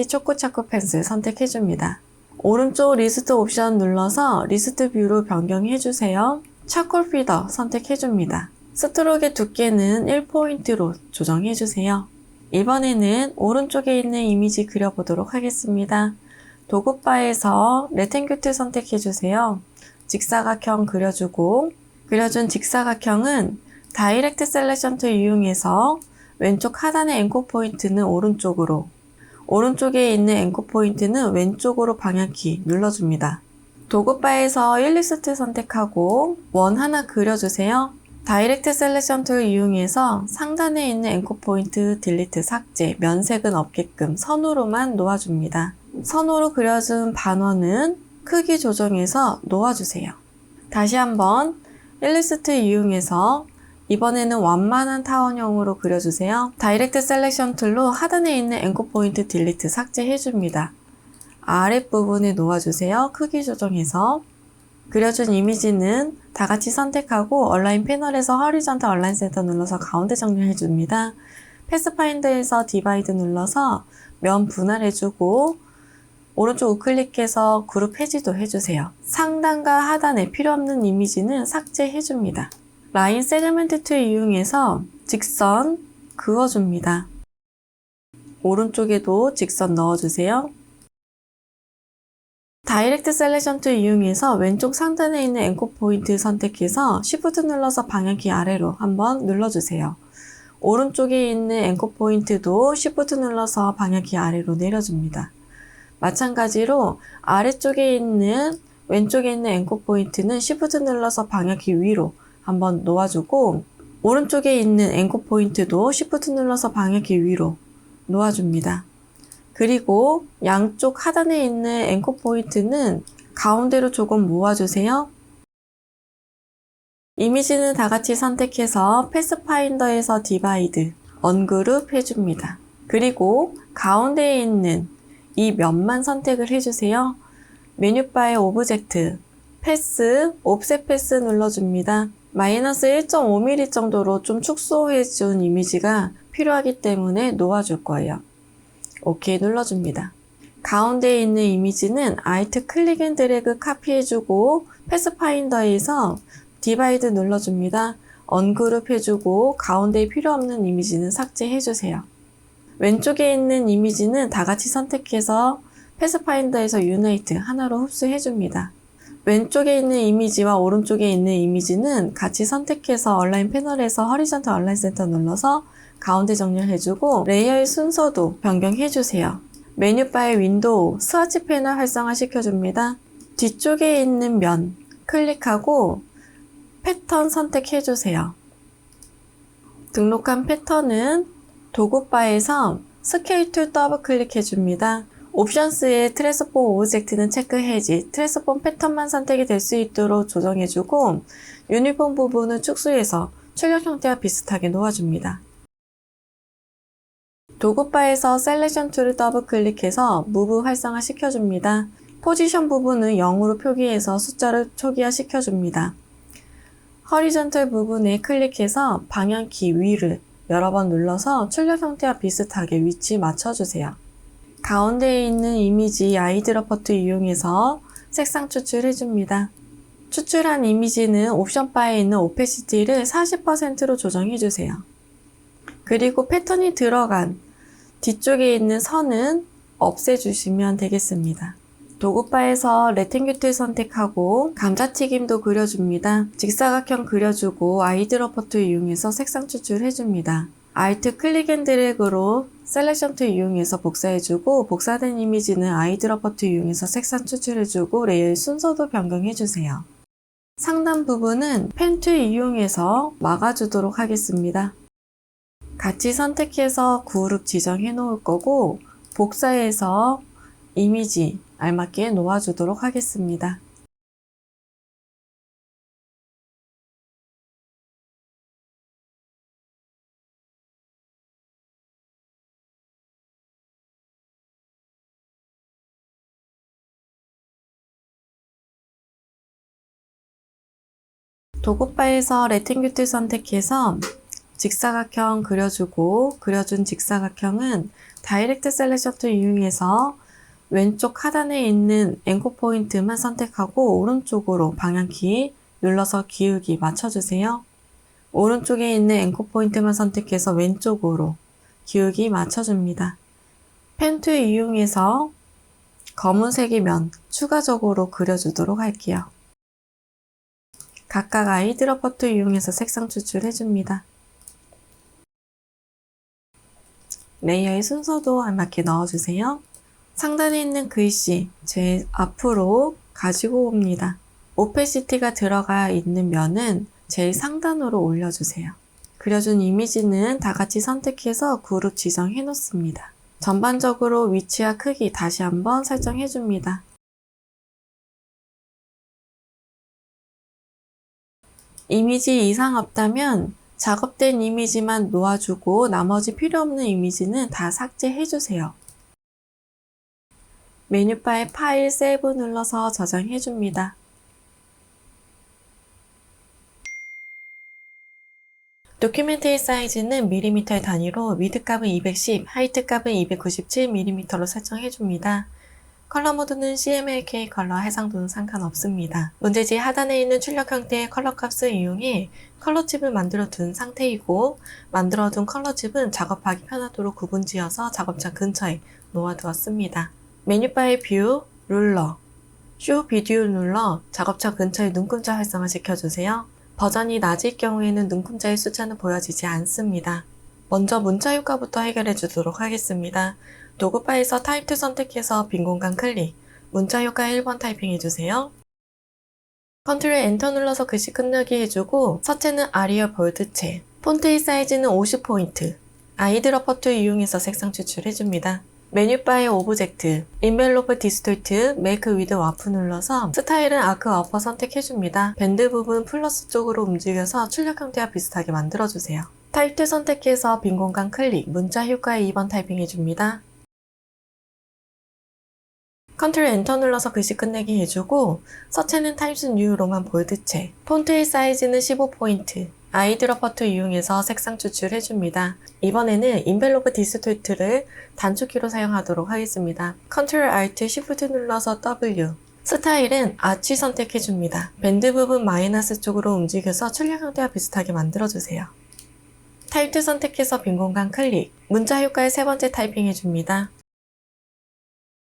초코차코 펜슬 선택해줍니다. 오른쪽 리스트 옵션 눌러서 리스트 뷰로 변경해주세요. 차콜 피더 선택해줍니다. 스트로크의 두께는 1포인트로 조정해주세요. 이번에는 오른쪽에 있는 이미지 그려보도록 하겠습니다. 도구바에서 레탱귤 툴 선택해주세요. 직사각형 그려주고 그려준 직사각형은 다이렉트 셀렉션 툴 이용해서 왼쪽 하단의 앵커 포인트는 오른쪽으로 오른쪽에 있는 앵커 포인트는 왼쪽으로 방향키 눌러줍니다. 도구바에서 1리스트 선택하고 원 하나 그려주세요. 다이렉트 셀렉션 툴 이용해서 상단에 있는 앵커 포인트 딜리트 삭제, 면색은 없게끔 선으로만 놓아줍니다. 선으로 그려준 반원은 크기 조정해서 놓아주세요. 다시 한번 1리스트 이용해서 이번에는 완만한 타원형으로 그려주세요. 다이렉트 셀렉션 툴로 하단에 있는 앵커 포인트 딜리트 삭제해줍니다. 아랫부분에 놓아주세요. 크기 조정해서 그려준 이미지는 다 같이 선택하고 얼라인 패널에서 허리전탈 얼라인 센터 눌러서 가운데 정렬해줍니다. 패스파인더에서 디바이드 눌러서 면 분할해주고 오른쪽 우클릭해서 그룹 해지도 해주세요. 상단과 하단에 필요없는 이미지는 삭제해줍니다. 라인 세그멘트 툴 이용해서 직선 그어줍니다. 오른쪽에도 직선 넣어주세요. 다이렉트 셀렉션 툴 이용해서 왼쪽 상단에 있는 앵커 포인트 선택해서 Shift 눌러서 방향키 아래로 한번 눌러주세요. 오른쪽에 있는 앵커 포인트도 Shift 눌러서 방향키 아래로 내려줍니다. 마찬가지로 아래쪽에 있는 왼쪽에 있는 앵커 포인트는 Shift 눌러서 방향키 위로 한번 놓아주고, 오른쪽에 있는 앵커 포인트도 Shift 눌러서 방향키 위로 놓아줍니다. 그리고 양쪽 하단에 있는 앵커 포인트는 가운데로 조금 모아주세요. 이미지는 다 같이 선택해서 패스파인더에서 디바이드, 언그룹 해줍니다. 그리고 가운데에 있는 이 면만 선택을 해주세요. 메뉴바의 오브젝트, 패스, 옵셋 패스 눌러줍니다. 마이너스 1.5mm 정도로 좀 축소해준 이미지가 필요하기 때문에 놓아줄 거예요. 오케이 눌러줍니다. 가운데에 있는 이미지는 Alt 클릭 앤 드래그 카피해주고 패스파인더에서 디바이드 눌러줍니다. 언그룹 해주고 가운데에 필요 없는 이미지는 삭제해주세요. 왼쪽에 있는 이미지는 다 같이 선택해서 패스파인더에서 유나이트 하나로 흡수해줍니다. 왼쪽에 있는 이미지와 오른쪽에 있는 이미지는 같이 선택해서 얼라인 패널에서 허리전탈 얼라인 센터 눌러서 가운데 정렬해주고 레이어의 순서도 변경해주세요. 메뉴바의 윈도우, 스와치 패널 활성화 시켜줍니다. 뒤쪽에 있는 면 클릭하고 패턴 선택해주세요. 등록한 패턴은 도구바에서 스케일 툴 더블 클릭해줍니다. 옵션스의 트랜스폼 오브젝트는 체크 해지, 트랜스폼 패턴만 선택이 될 수 있도록 조정해주고 유니폼 부분은 축소해서 출력 형태와 비슷하게 놓아줍니다. 도구바에서 셀렉션 툴을 더블 클릭해서 무브 활성화 시켜줍니다. 포지션 부분은 0으로 표기해서 숫자를 초기화 시켜줍니다. 허리전털 부분에 클릭해서 방향키 위를 여러 번 눌러서 출력 형태와 비슷하게 위치 맞춰주세요. 가운데에 있는 이미지 아이드러퍼트 이용해서 색상 추출해줍니다. 추출한 이미지는 옵션 바에 있는 오페시티를 40%로 조정해주세요. 그리고 패턴이 들어간 뒤쪽에 있는 선은 없애주시면 되겠습니다. 도구바에서 레탱규틀 선택하고 감자튀김도 그려줍니다. 직사각형 그려주고 아이드러퍼트 이용해서 색상 추출해줍니다. Alt 클릭 앤 드래그로 셀렉션 툴 이용해서 복사해주고 복사된 이미지는 아이드러퍼트 이용해서 색상 추출해주고 레이어의 순서도 변경해주세요. 상단 부분은 펜 툴 이용해서 막아주도록 하겠습니다. 같이 선택해서 그룹 지정해 놓을 거고 복사해서 이미지 알맞게 놓아주도록 하겠습니다. 도구바에서 레탱규틀 선택해서 직사각형 그려주고 그려준 직사각형은 다이렉트 셀렉션 툴 이용해서 왼쪽 하단에 있는 앵커 포인트만 선택하고 오른쪽으로 방향키 눌러서 기울기 맞춰주세요. 오른쪽에 있는 앵커 포인트만 선택해서 왼쪽으로 기울기 맞춰줍니다. 펜 툴 이용해서 검은색의 면 추가적으로 그려주도록 할게요. 각각 아이드러퍼트 이용해서 색상 추출해줍니다. 레이어의 순서도 알맞게 넣어주세요. 상단에 있는 글씨 제일 앞으로 가지고 옵니다. 오페시티가 들어가 있는 면은 제일 상단으로 올려주세요. 그려준 이미지는 다 같이 선택해서 그룹 지정해 놓습니다. 전반적으로 위치와 크기 다시 한번 설정해 줍니다. 이미지 이상 없다면 작업된 이미지만 놓아주고 나머지 필요 없는 이미지는 다 삭제해 주세요. 메뉴바의 파일 세이브 눌러서 저장해 줍니다. 도큐멘트의 사이즈는 밀리미터 단위로 위드 값은 210, 하이트 값은 297mm로 설정해 줍니다. 컬러 모드는 CMYK 컬러 해상도는 상관없습니다. 문제지 하단에 있는 출력 형태의 컬러 값을 이용해 컬러칩을 만들어 둔 상태이고 만들어둔 컬러칩은 작업하기 편하도록 구분지어서 작업장 근처에 놓아두었습니다. 메뉴바의 뷰, 룰러, 쇼 비디오 눌러 작업장 근처에 눈금자 활성화 시켜주세요. 버전이 낮을 경우에는 눈금자의 숫자는 보여지지 않습니다. 먼저 문자 효과부터 해결해 주도록 하겠습니다. 도구바에서 타입 2 선택해서 빈 공간 클릭, 문자 효과 1번 타이핑해주세요. 컨트롤 엔터 눌러서 글씨 끝내기 해주고 서체는 아리얼 볼드체, 폰트의 사이즈는 50포인트, 아이드럽 퍼트 이용해서 색상 추출해줍니다. 메뉴바의 오브젝트, 인벨로프 디스톨트, 메이크 위드 와프 눌러서 스타일은 아크 어퍼 선택해줍니다. 밴드 부분 플러스 쪽으로 움직여서 출력 형태와 비슷하게 만들어주세요. 타입 2 선택해서 빈 공간 클릭, 문자 효과에 2번 타이핑해줍니다. 컨트롤 엔터 눌러서 글씨 끝내기 해주고 서체는 타입스 뉴 로만 볼드체, 폰트의 사이즈는 15포인트, 아이드럽 퍼트 이용해서 색상 추출해줍니다. 이번에는 인벨로프 디스톨트를 단축키로 사용하도록 하겠습니다. 컨트롤 알트 시프트 눌러서 W, 스타일은 아치 선택해줍니다. 밴드 부분 마이너스 쪽으로 움직여서 출력 형태와 비슷하게 만들어주세요. 타입 2 선택해서 빈 공간 클릭, 문자 효과의 세 번째 타이핑 해줍니다.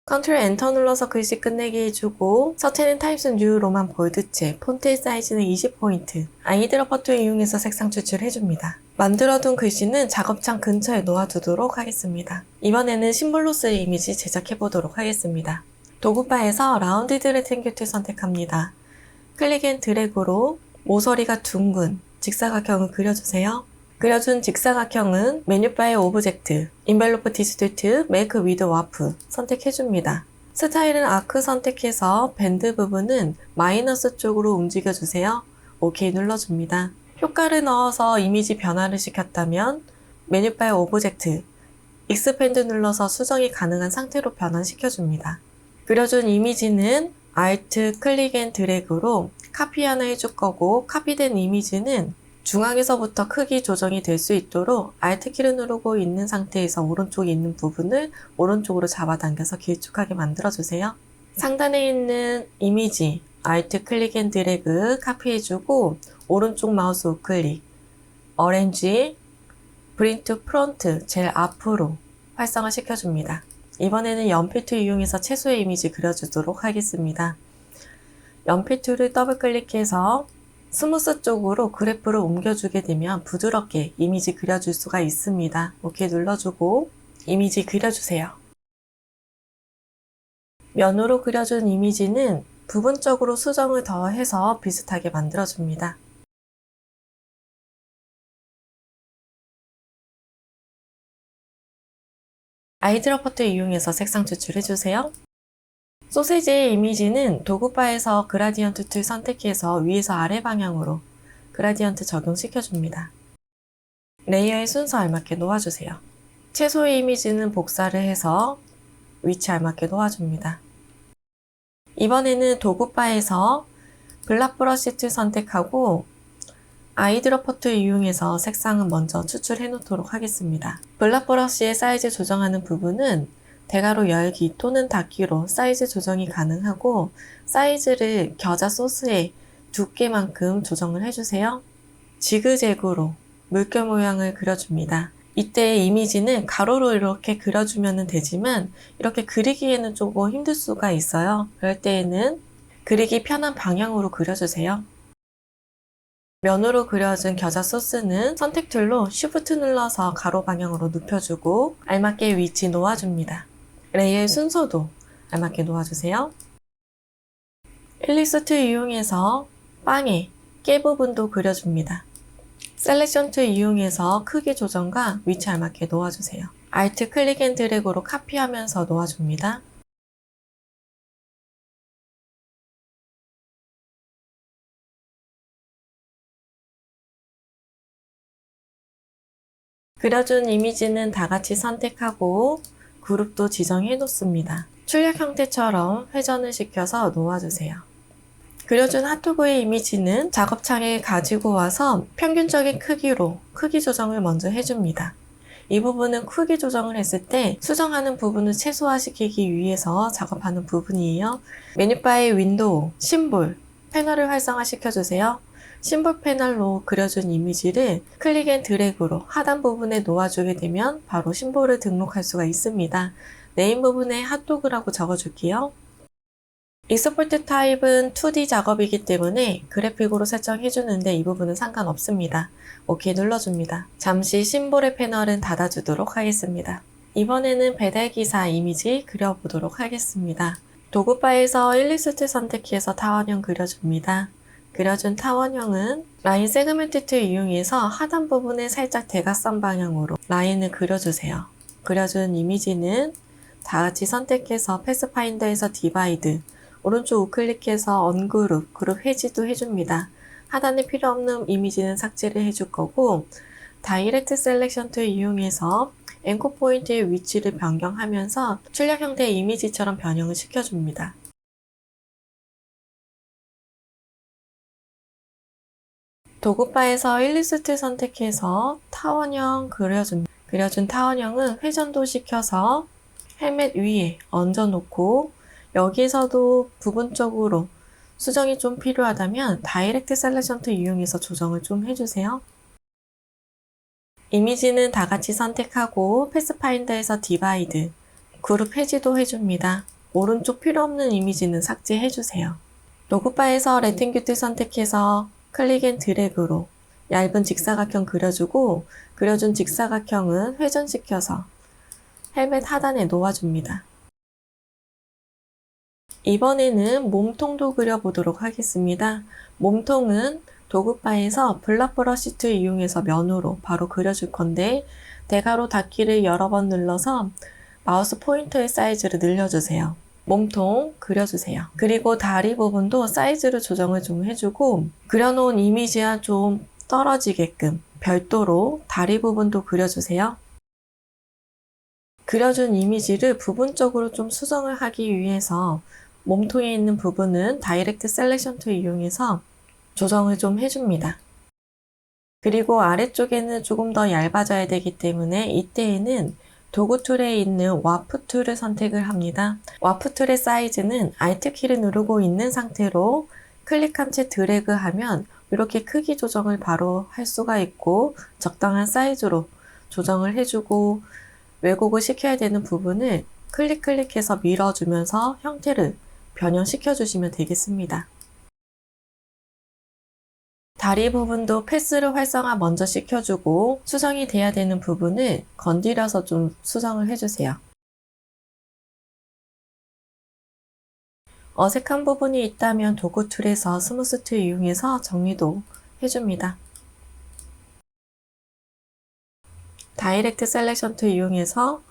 컨트롤 엔터 눌러서 글씨 끝내기 해주고 서체는 타입스 뉴 로만 볼드체, 폰트의 사이즈는 20포인트, 아이드럽 퍼트 이용해서 색상 추출해줍니다. 만들어둔 글씨는 작업창 근처에 놓아두도록 하겠습니다. 이번에는 심볼로스 이미지 제작해보도록 하겠습니다. 도구바에서 라운드 레ಕ್탱글 툴 선택합니다. 클릭 앤 드래그로 모서리가 둥근 직사각형을 그려주세요. 그려준 직사각형은 메뉴바의 오브젝트, 인벨로프 디스톨트, 메이크 위드 와프 선택해줍니다. 스타일은 아크 선택해서 밴드 부분은 마이너스 쪽으로 움직여주세요. OK 눌러줍니다. 효과를 넣어서 이미지 변화를 시켰다면 메뉴바의 오브젝트, 익스펜드 눌러서 수정이 가능한 상태로 변환시켜줍니다. 그려준 이미지는 Alt 클릭 앤 드래그로 카피 하나 해줄 거고 카피된 이미지는 중앙에서부터 크기 조정이 될 수 있도록 Alt키를 누르고 있는 상태에서 오른쪽에 있는 부분을 오른쪽으로 잡아당겨서 길쭉하게 만들어주세요. 상단에 있는 이미지 Alt 클릭 앤 드래그 카피해주고 오른쪽 마우스 우클릭, 어렌지, 브링 투 프론트 제일 앞으로 활성화 시켜줍니다. 이번에는 연필 툴 이용해서 채소의 이미지 그려주도록 하겠습니다. 연필 툴을 더블 클릭해서 스무스 쪽으로 그래프를 옮겨주게 되면 부드럽게 이미지 그려줄 수가 있습니다. OK 눌러주고 이미지 그려주세요. 면으로 그려준 이미지는 부분적으로 수정을 더해서 비슷하게 만들어줍니다. 아이드럽 퍼트 이용해서 색상 추출해주세요. 소세지의 이미지는 도구바에서 그라디언트 툴 선택해서 위에서 아래 방향으로 그라디언트 적용시켜줍니다. 레이어의 순서 알맞게 놓아주세요. 채소의 이미지는 복사를 해서 위치 알맞게 놓아줍니다. 이번에는 도구바에서 블락 브러쉬 툴 선택하고 아이드럽 퍼트 이용해서 색상은 먼저 추출해 놓도록 하겠습니다. 블락 브러쉬의 사이즈 조정하는 부분은 대괄호 열기 또는 닫기로 사이즈 조정이 가능하고 사이즈를 겨자 소스의 두께만큼 조정을 해주세요. 지그재그로 물결 모양을 그려줍니다. 이때 이미지는 가로로 이렇게 그려주면 되지만 이렇게 그리기에는 조금 힘들 수가 있어요. 그럴 때에는 그리기 편한 방향으로 그려주세요. 면으로 그려준 겨자 소스는 선택 툴로 Shift 눌러서 가로 방향으로 눕혀주고 알맞게 위치 놓아줍니다. 레이어의 순서도 알맞게 놓아주세요. 일리스 툴 이용해서 빵의 깨 부분도 그려줍니다. 셀렉션 툴 이용해서 크기 조정과 위치 알맞게 놓아주세요. Alt 클릭 앤 드래그로 카피하면서 놓아줍니다. 그려준 이미지는 다 같이 선택하고 그룹도 지정해 놓습니다. 출력 형태처럼 회전을 시켜서 놓아주세요. 그려준 핫도그의 이미지는 작업창에 가지고 와서 평균적인 크기로 크기 조정을 먼저 해줍니다. 이 부분은 크기 조정을 했을 때 수정하는 부분을 최소화시키기 위해서 작업하는 부분이에요. 메뉴바의 윈도우, 심볼, 패널을 활성화시켜주세요. 심볼 패널로 그려준 이미지를 클릭 앤 드래그로 하단 부분에 놓아주게 되면 바로 심볼을 등록할 수가 있습니다. 네임 부분에 핫도그라고 적어줄게요. 익스포트 타입은 2D 작업이기 때문에 그래픽으로 설정해주는데 이 부분은 상관없습니다. OK 눌러줍니다. 잠시 심볼의 패널은 닫아주도록 하겠습니다. 이번에는 배달기사 이미지 그려보도록 하겠습니다. 도구바에서 일리스트 선택해서 타원형 그려줍니다. 그려준 타원형은 라인 세그멘트 툴 이용해서 하단 부분에 살짝 대각선 방향으로 라인을 그려주세요. 그려준 이미지는 다같이 선택해서 패스파인더에서 디바이드, 오른쪽 우클릭해서 언그룹, 그룹 해지도 해줍니다. 하단에 필요 없는 이미지는 삭제를 해줄 거고, 다이렉트 셀렉션 툴 이용해서 앵커 포인트의 위치를 변경하면서 출력 형태의 이미지처럼 변형을 시켜줍니다. 도구바에서 일리스트 선택해서 타원형 그려줍니다. 그려준 타원형은 회전도 시켜서 헬멧 위에 얹어놓고 여기서도 부분적으로 수정이 좀 필요하다면 다이렉트 셀렉션 툴 이용해서 조정을 좀 해주세요. 이미지는 다같이 선택하고 패스파인더에서 디바이드, 그룹 해지도 해줍니다. 오른쪽 필요없는 이미지는 삭제해주세요. 도구바에서 레팅큐트 선택해서 클릭 앤 드래그로 얇은 직사각형 그려주고 그려준 직사각형은 회전시켜서 헬멧 하단에 놓아줍니다. 이번에는 몸통도 그려보도록 하겠습니다. 몸통은 도구바에서 블락 브러쉬 툴 이용해서 면으로 바로 그려줄 건데 대괄호 닫기를 여러 번 눌러서 마우스 포인터의 사이즈를 늘려주세요. 몸통 그려주세요. 그리고 다리 부분도 사이즈를 조정을 좀 해주고 그려놓은 이미지와 좀 떨어지게끔 별도로 다리 부분도 그려주세요. 그려준 이미지를 부분적으로 좀 수정을 하기 위해서 몸통에 있는 부분은 다이렉트 셀렉션 툴 이용해서 조정을 좀 해줍니다. 그리고 아래쪽에는 조금 더 얇아져야 되기 때문에 이때에는 도구 툴에 있는 와프 툴을 선택을 합니다. 와프 툴의 사이즈는 Alt 키를 누르고 있는 상태로 클릭한 채 드래그하면 이렇게 크기 조정을 바로 할 수가 있고 적당한 사이즈로 조정을 해주고 왜곡을 시켜야 되는 부분을 클릭해서 밀어주면서 형태를 변형시켜 주시면 되겠습니다. 다리 부분도 패스를 활성화 먼저 시켜주고 수정이 돼야 되는 부분을 건드려서 좀 수정을 해주세요. 어색한 부분이 있다면 도구 툴에서 스무스 툴 이용해서 정리도 해줍니다. 다이렉트 셀렉션 툴 이용해서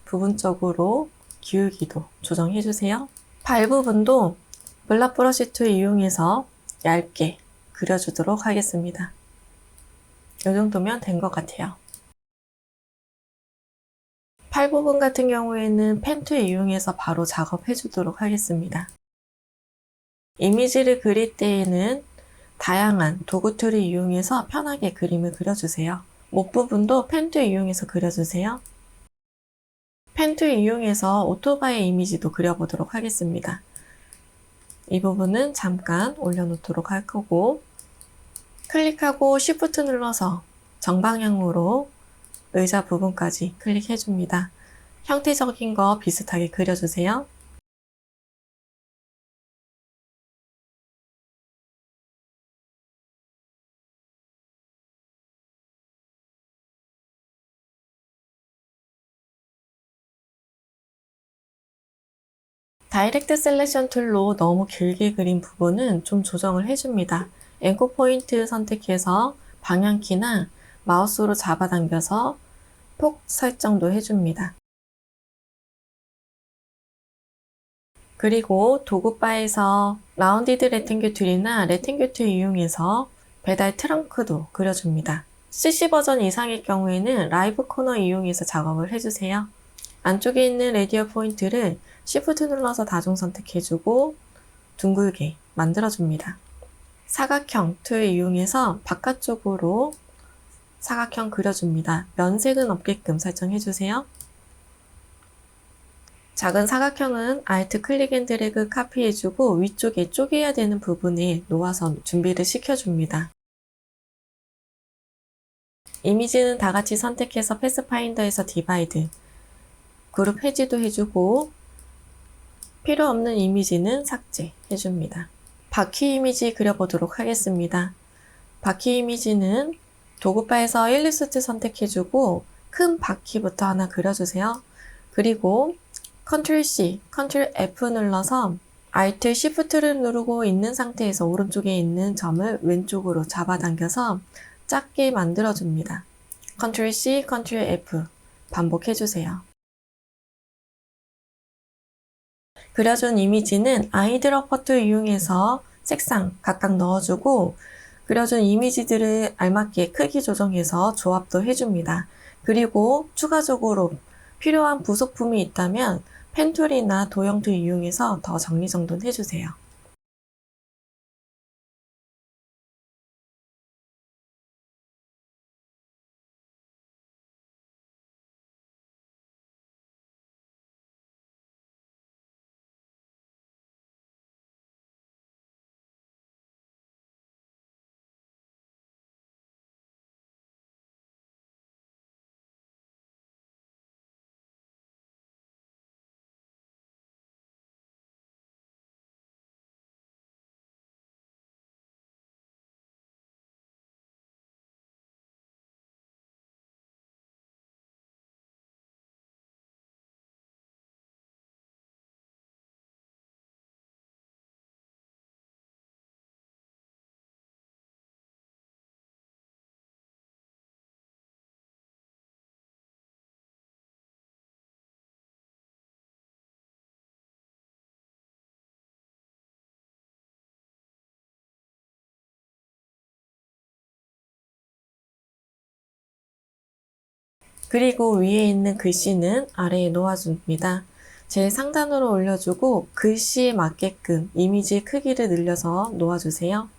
부분적으로 기울기도 조정해주세요. 발 부분도 블락 브러쉬 툴 이용해서 얇게 그려주도록 하겠습니다. 이 정도면 된 것 같아요. 팔 부분 같은 경우에는 펜 툴 이용해서 바로 작업해 주도록 하겠습니다. 이미지를 그릴 때에는 다양한 도구 툴을 이용해서 편하게 그림을 그려주세요. 목 부분도 펜 툴 이용해서 그려주세요. 펜 툴 이용해서 오토바이 이미지도 그려보도록 하겠습니다. 이 부분은 잠깐 올려놓도록 할 거고 클릭하고 Shift 눌러서 정방향으로 의자 부분까지 클릭해줍니다. 형태적인 거 비슷하게 그려주세요. 다이렉트 셀렉션 툴로 너무 길게 그린 부분은 좀 조정을 해줍니다. 앵커 포인트 선택해서 방향키나 마우스로 잡아당겨서 폭 설정도 해줍니다. 그리고 도구바에서 라운디드 레팅규 툴이나 레팅규 툴 이용해서 배달 트렁크도 그려줍니다. CC 버전 이상일 경우에는 라이브 코너 이용해서 작업을 해주세요. 안쪽에 있는 레디어 포인트를 Shift 눌러서 다중 선택해주고 둥글게 만들어줍니다. 사각형 툴 이용해서 바깥쪽으로 사각형 그려줍니다. 면색은 없게끔 설정해주세요. 작은 사각형은 Alt 클릭 앤 드래그 카피해주고 위쪽에 쪼개야 되는 부분에 놓아서 준비를 시켜줍니다. 이미지는 다같이 선택해서 패스파인더에서 디바이드, 그룹 해지도 해주고 필요 없는 이미지는 삭제해줍니다. 바퀴 이미지 그려보도록 하겠습니다. 바퀴 이미지는 도구바에서 일리스트 선택해주고 큰 바퀴부터 하나 그려주세요. 그리고 Ctrl C, Ctrl F 눌러서 Alt Shift를 누르고 있는 상태에서 오른쪽에 있는 점을 왼쪽으로 잡아당겨서 작게 만들어줍니다. Ctrl C, Ctrl F 반복해주세요. 그려준 이미지는 아이드롭 버튼 이용해서 색상 각각 넣어주고 그려준 이미지들을 알맞게 크기 조정해서 조합도 해줍니다. 그리고 추가적으로 필요한 부속품이 있다면 펜툴이나 도형툴 이용해서 더 정리정돈 해주세요. 그리고 위에 있는 글씨는 아래에 놓아줍니다. 제일 상단으로 올려주고 글씨에 맞게끔 이미지의 크기를 늘려서 놓아주세요.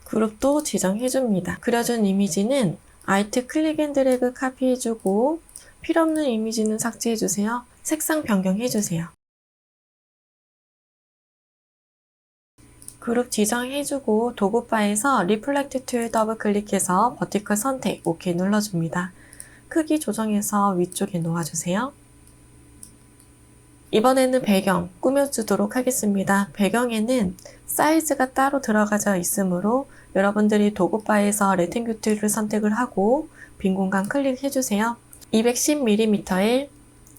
그룹도 지정해줍니다. 그려준 이미지는 Alt 클릭 앤 드래그 카피해주고 필요없는 이미지는 삭제해주세요. 색상 변경해주세요. 그룹 지정해주고 도구바에서 리플렉트 툴 더블 클릭해서 버티컬 선택 OK 눌러줍니다. 크기 조정해서 위쪽에 놓아주세요. 이번에는 배경 꾸며주도록 하겠습니다. 배경에는 사이즈가 따로 들어가져 있으므로 여러분들이 도구바에서 레탱글 툴을 선택을 하고 빈 공간 클릭해주세요. 210mm에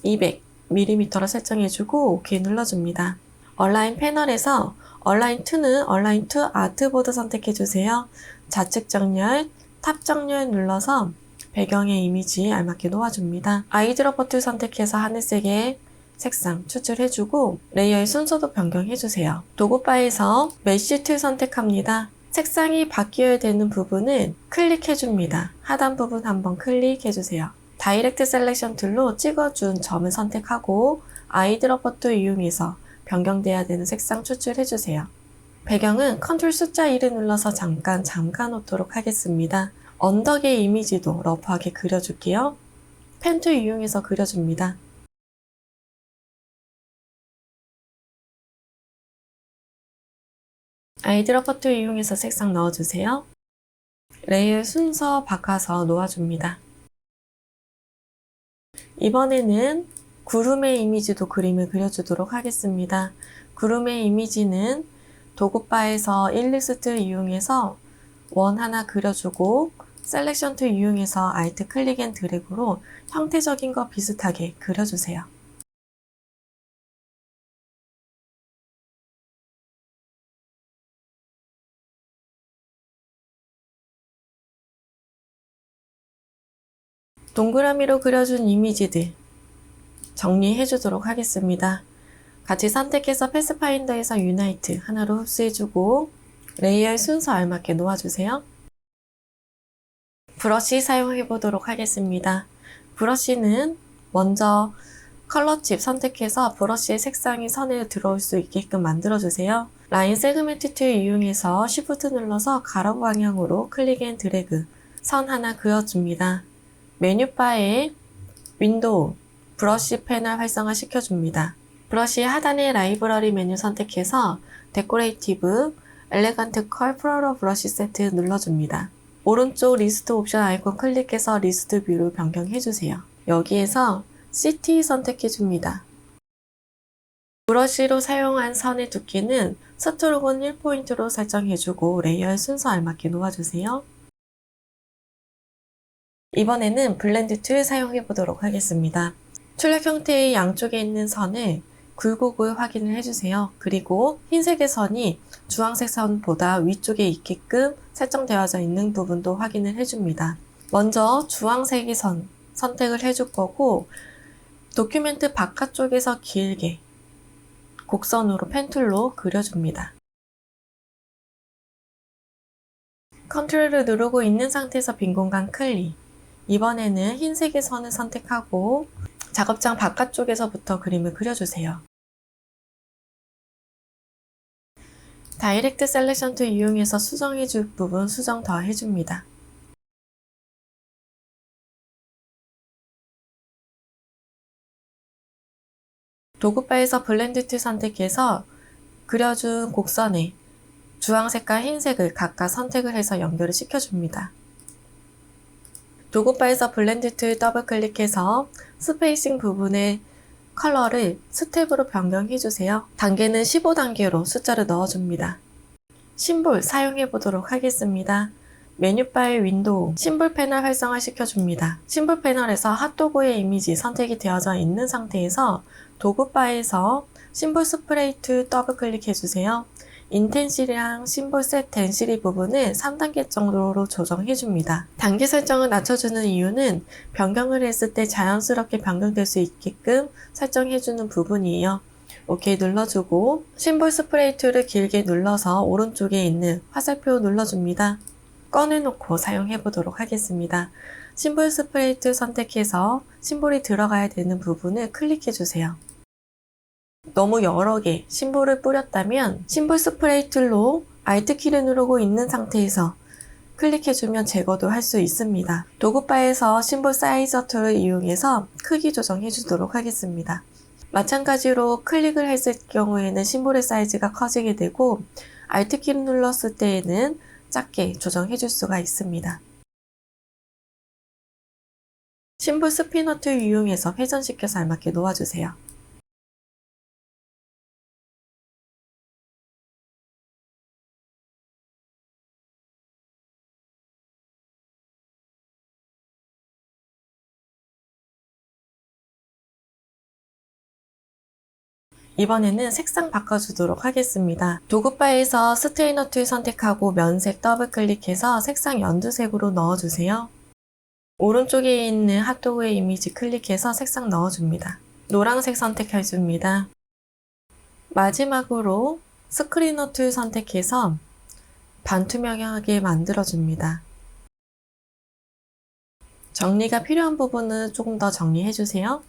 200mm로 설정해주고 OK 눌러줍니다. 얼라인 패널에서 얼라인 2는 얼라인 2 아트보드 선택해주세요. 좌측 정렬, 탑 정렬 눌러서 배경의 이미지 알맞게 놓아줍니다. 아이드롭 버튼 선택해서 하늘색의 색상 추출해주고 레이어의 순서도 변경해주세요. 도구바에서 메쉬 툴 선택합니다. 색상이 바뀌어야 되는 부분은 클릭해줍니다. 하단 부분 한번 클릭해주세요. 다이렉트 셀렉션 툴로 찍어준 점을 선택하고 아이드롭 버튼 이용해서 변경돼야 되는 색상 추출해주세요. 배경은 컨트롤 숫자 1을 눌러서 잠깐 놓도록 하겠습니다. 언덕의 이미지도 러프하게 그려줄게요. 펜 툴 이용해서 그려줍니다. 아이드롭 버튼 이용해서 색상 넣어주세요. 레이어 순서 바꿔서 놓아줍니다. 이번에는 구름의 이미지도 그림을 그려주도록 하겠습니다. 구름의 이미지는 도구바에서 일리스트를 이용해서 원 하나 그려주고 셀렉션 툴 이용해서 Alt 클릭 앤 드래그로 형태적인 거 비슷하게 그려주세요. 동그라미로 그려준 이미지들 정리해 주도록 하겠습니다. 같이 선택해서 패스파인더에서 유나이트 하나로 흡수해주고 레이어의 순서 알맞게 놓아주세요. 브러쉬 사용해 보도록 하겠습니다. 브러쉬는 먼저 컬러칩 선택해서 브러쉬의 색상이 선에 들어올 수 있게끔 만들어주세요. 라인 세그멘트 툴 이용해서 Shift 눌러서 가로 방향으로 클릭 앤 드래그 선 하나 그어줍니다. 메뉴바에 윈도우, 브러쉬 패널 활성화 시켜줍니다. 브러쉬 하단의 라이브러리 메뉴 선택해서 데코레이티브, 엘레간트 컬 플로러 브러쉬 세트 눌러줍니다. 오른쪽 리스트 옵션 아이콘 클릭해서 리스트 뷰를 변경해주세요. 여기에서 시티 선택해줍니다. 브러쉬로 사용한 선의 두께는 스트로크는 1포인트로 설정해주고 레이어의 순서 알맞게 놓아주세요. 이번에는 블렌드 툴 사용해보도록 하겠습니다. 출력 형태의 양쪽에 있는 선을 굴곡을 확인을 해주세요. 그리고 흰색의 선이 주황색 선보다 위쪽에 있게끔 설정되어져 있는 부분도 확인을 해줍니다. 먼저 주황색의 선 선택을 해줄 거고 도큐멘트 바깥쪽에서 길게 곡선으로 펜툴로 그려줍니다. 컨트롤을 누르고 있는 상태에서 빈 공간 클릭. 이번에는 흰색의 선을 선택하고 작업장 바깥쪽에서부터 그림을 그려주세요. 다이렉트 셀렉션 툴 이용해서 수정해줄 부분 수정 더 해줍니다. 도구바에서 블렌드 툴 선택해서 그려준 곡선에 주황색과 흰색을 각각 선택을 해서 연결을 시켜줍니다. 도구바에서 블렌드 툴 더블 클릭해서 스페이싱 부분의 컬러를 스텝으로 변경해주세요. 단계는 15단계로 숫자를 넣어줍니다. 심볼 사용해보도록 하겠습니다. 메뉴바의 윈도우, 심볼 패널 활성화 시켜줍니다. 심볼 패널에서 핫도그의 이미지 선택이 되어져 있는 상태에서 도구바에서 심볼 스프레이 툴 더블 클릭해주세요. 인텐시랑 심볼 셋 덴시리 부분을 3단계 정도로 조정해줍니다. 단계 설정을 낮춰주는 이유는 변경을 했을 때 자연스럽게 변경될 수 있게끔 설정해주는 부분이에요. OK 눌러주고 심볼 스프레이 툴을 길게 눌러서 오른쪽에 있는 화살표 눌러줍니다. 꺼내놓고 사용해보도록 하겠습니다. 심볼 스프레이 툴 선택해서 심볼이 들어가야 되는 부분을 클릭해주세요. 너무 여러 개 심볼을 뿌렸다면 심볼 스프레이 툴로 Alt 키를 누르고 있는 상태에서 클릭해주면 제거도 할 수 있습니다. 도구바에서 심볼 사이저 툴을 이용해서 크기 조정해 주도록 하겠습니다. 마찬가지로 클릭을 했을 경우에는 심볼의 사이즈가 커지게 되고 Alt 키를 눌렀을 때에는 작게 조정해 줄 수가 있습니다. 심볼 스피너 툴 이용해서 회전시켜서 알맞게 놓아주세요. 이번에는 색상 바꿔주도록 하겠습니다. 도구바에서 스테이너 툴 선택하고 면색 더블 클릭해서 색상 연두색으로 넣어주세요. 오른쪽에 있는 핫도그의 이미지 클릭해서 색상 넣어줍니다. 노란색 선택해줍니다. 마지막으로 스크리너 툴 선택해서 반투명하게 만들어줍니다. 정리가 필요한 부분은 조금 더 정리해주세요.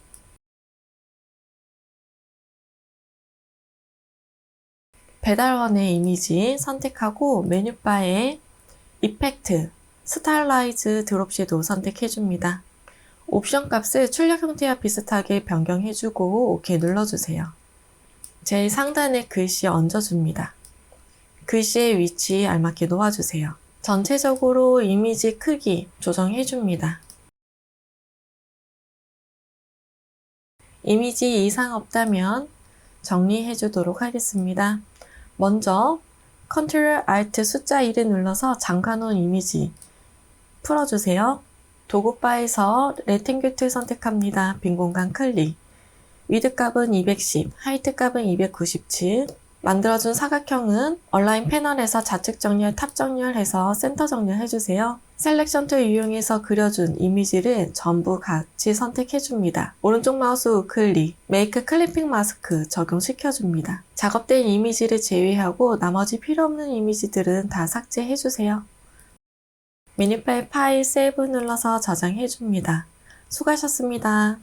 배달원의 이미지 선택하고 메뉴바에 이펙트, 스타일라이즈 드롭 섀도우 선택해줍니다. 옵션 값을 출력 형태와 비슷하게 변경해주고 OK 눌러주세요. 제일 상단에 글씨 얹어줍니다. 글씨의 위치 알맞게 놓아주세요. 전체적으로 이미지 크기 조정해줍니다. 이미지 이상 없다면 정리해주도록 하겠습니다. 먼저 Ctrl Alt 숫자 1을 눌러서 잠가놓은 이미지 풀어주세요. 도구바에서 레탱귤 툴 선택합니다. 빈 공간 클릭. 위드 값은 210, 하이트 값은 297. 만들어준 사각형은 얼라인 패널에서 좌측 정렬, 탑 정렬해서 센터 정렬해주세요. 셀렉션 툴 이용해서 그려준 이미지를 전부 같이 선택해줍니다. 오른쪽 마우스 우클릭, 메이크 클리핑 마스크 적용시켜줍니다. 작업된 이미지를 제외하고 나머지 필요없는 이미지들은 다 삭제해주세요. 메뉴바의 파일 세이브 눌러서 저장해줍니다. 수고하셨습니다.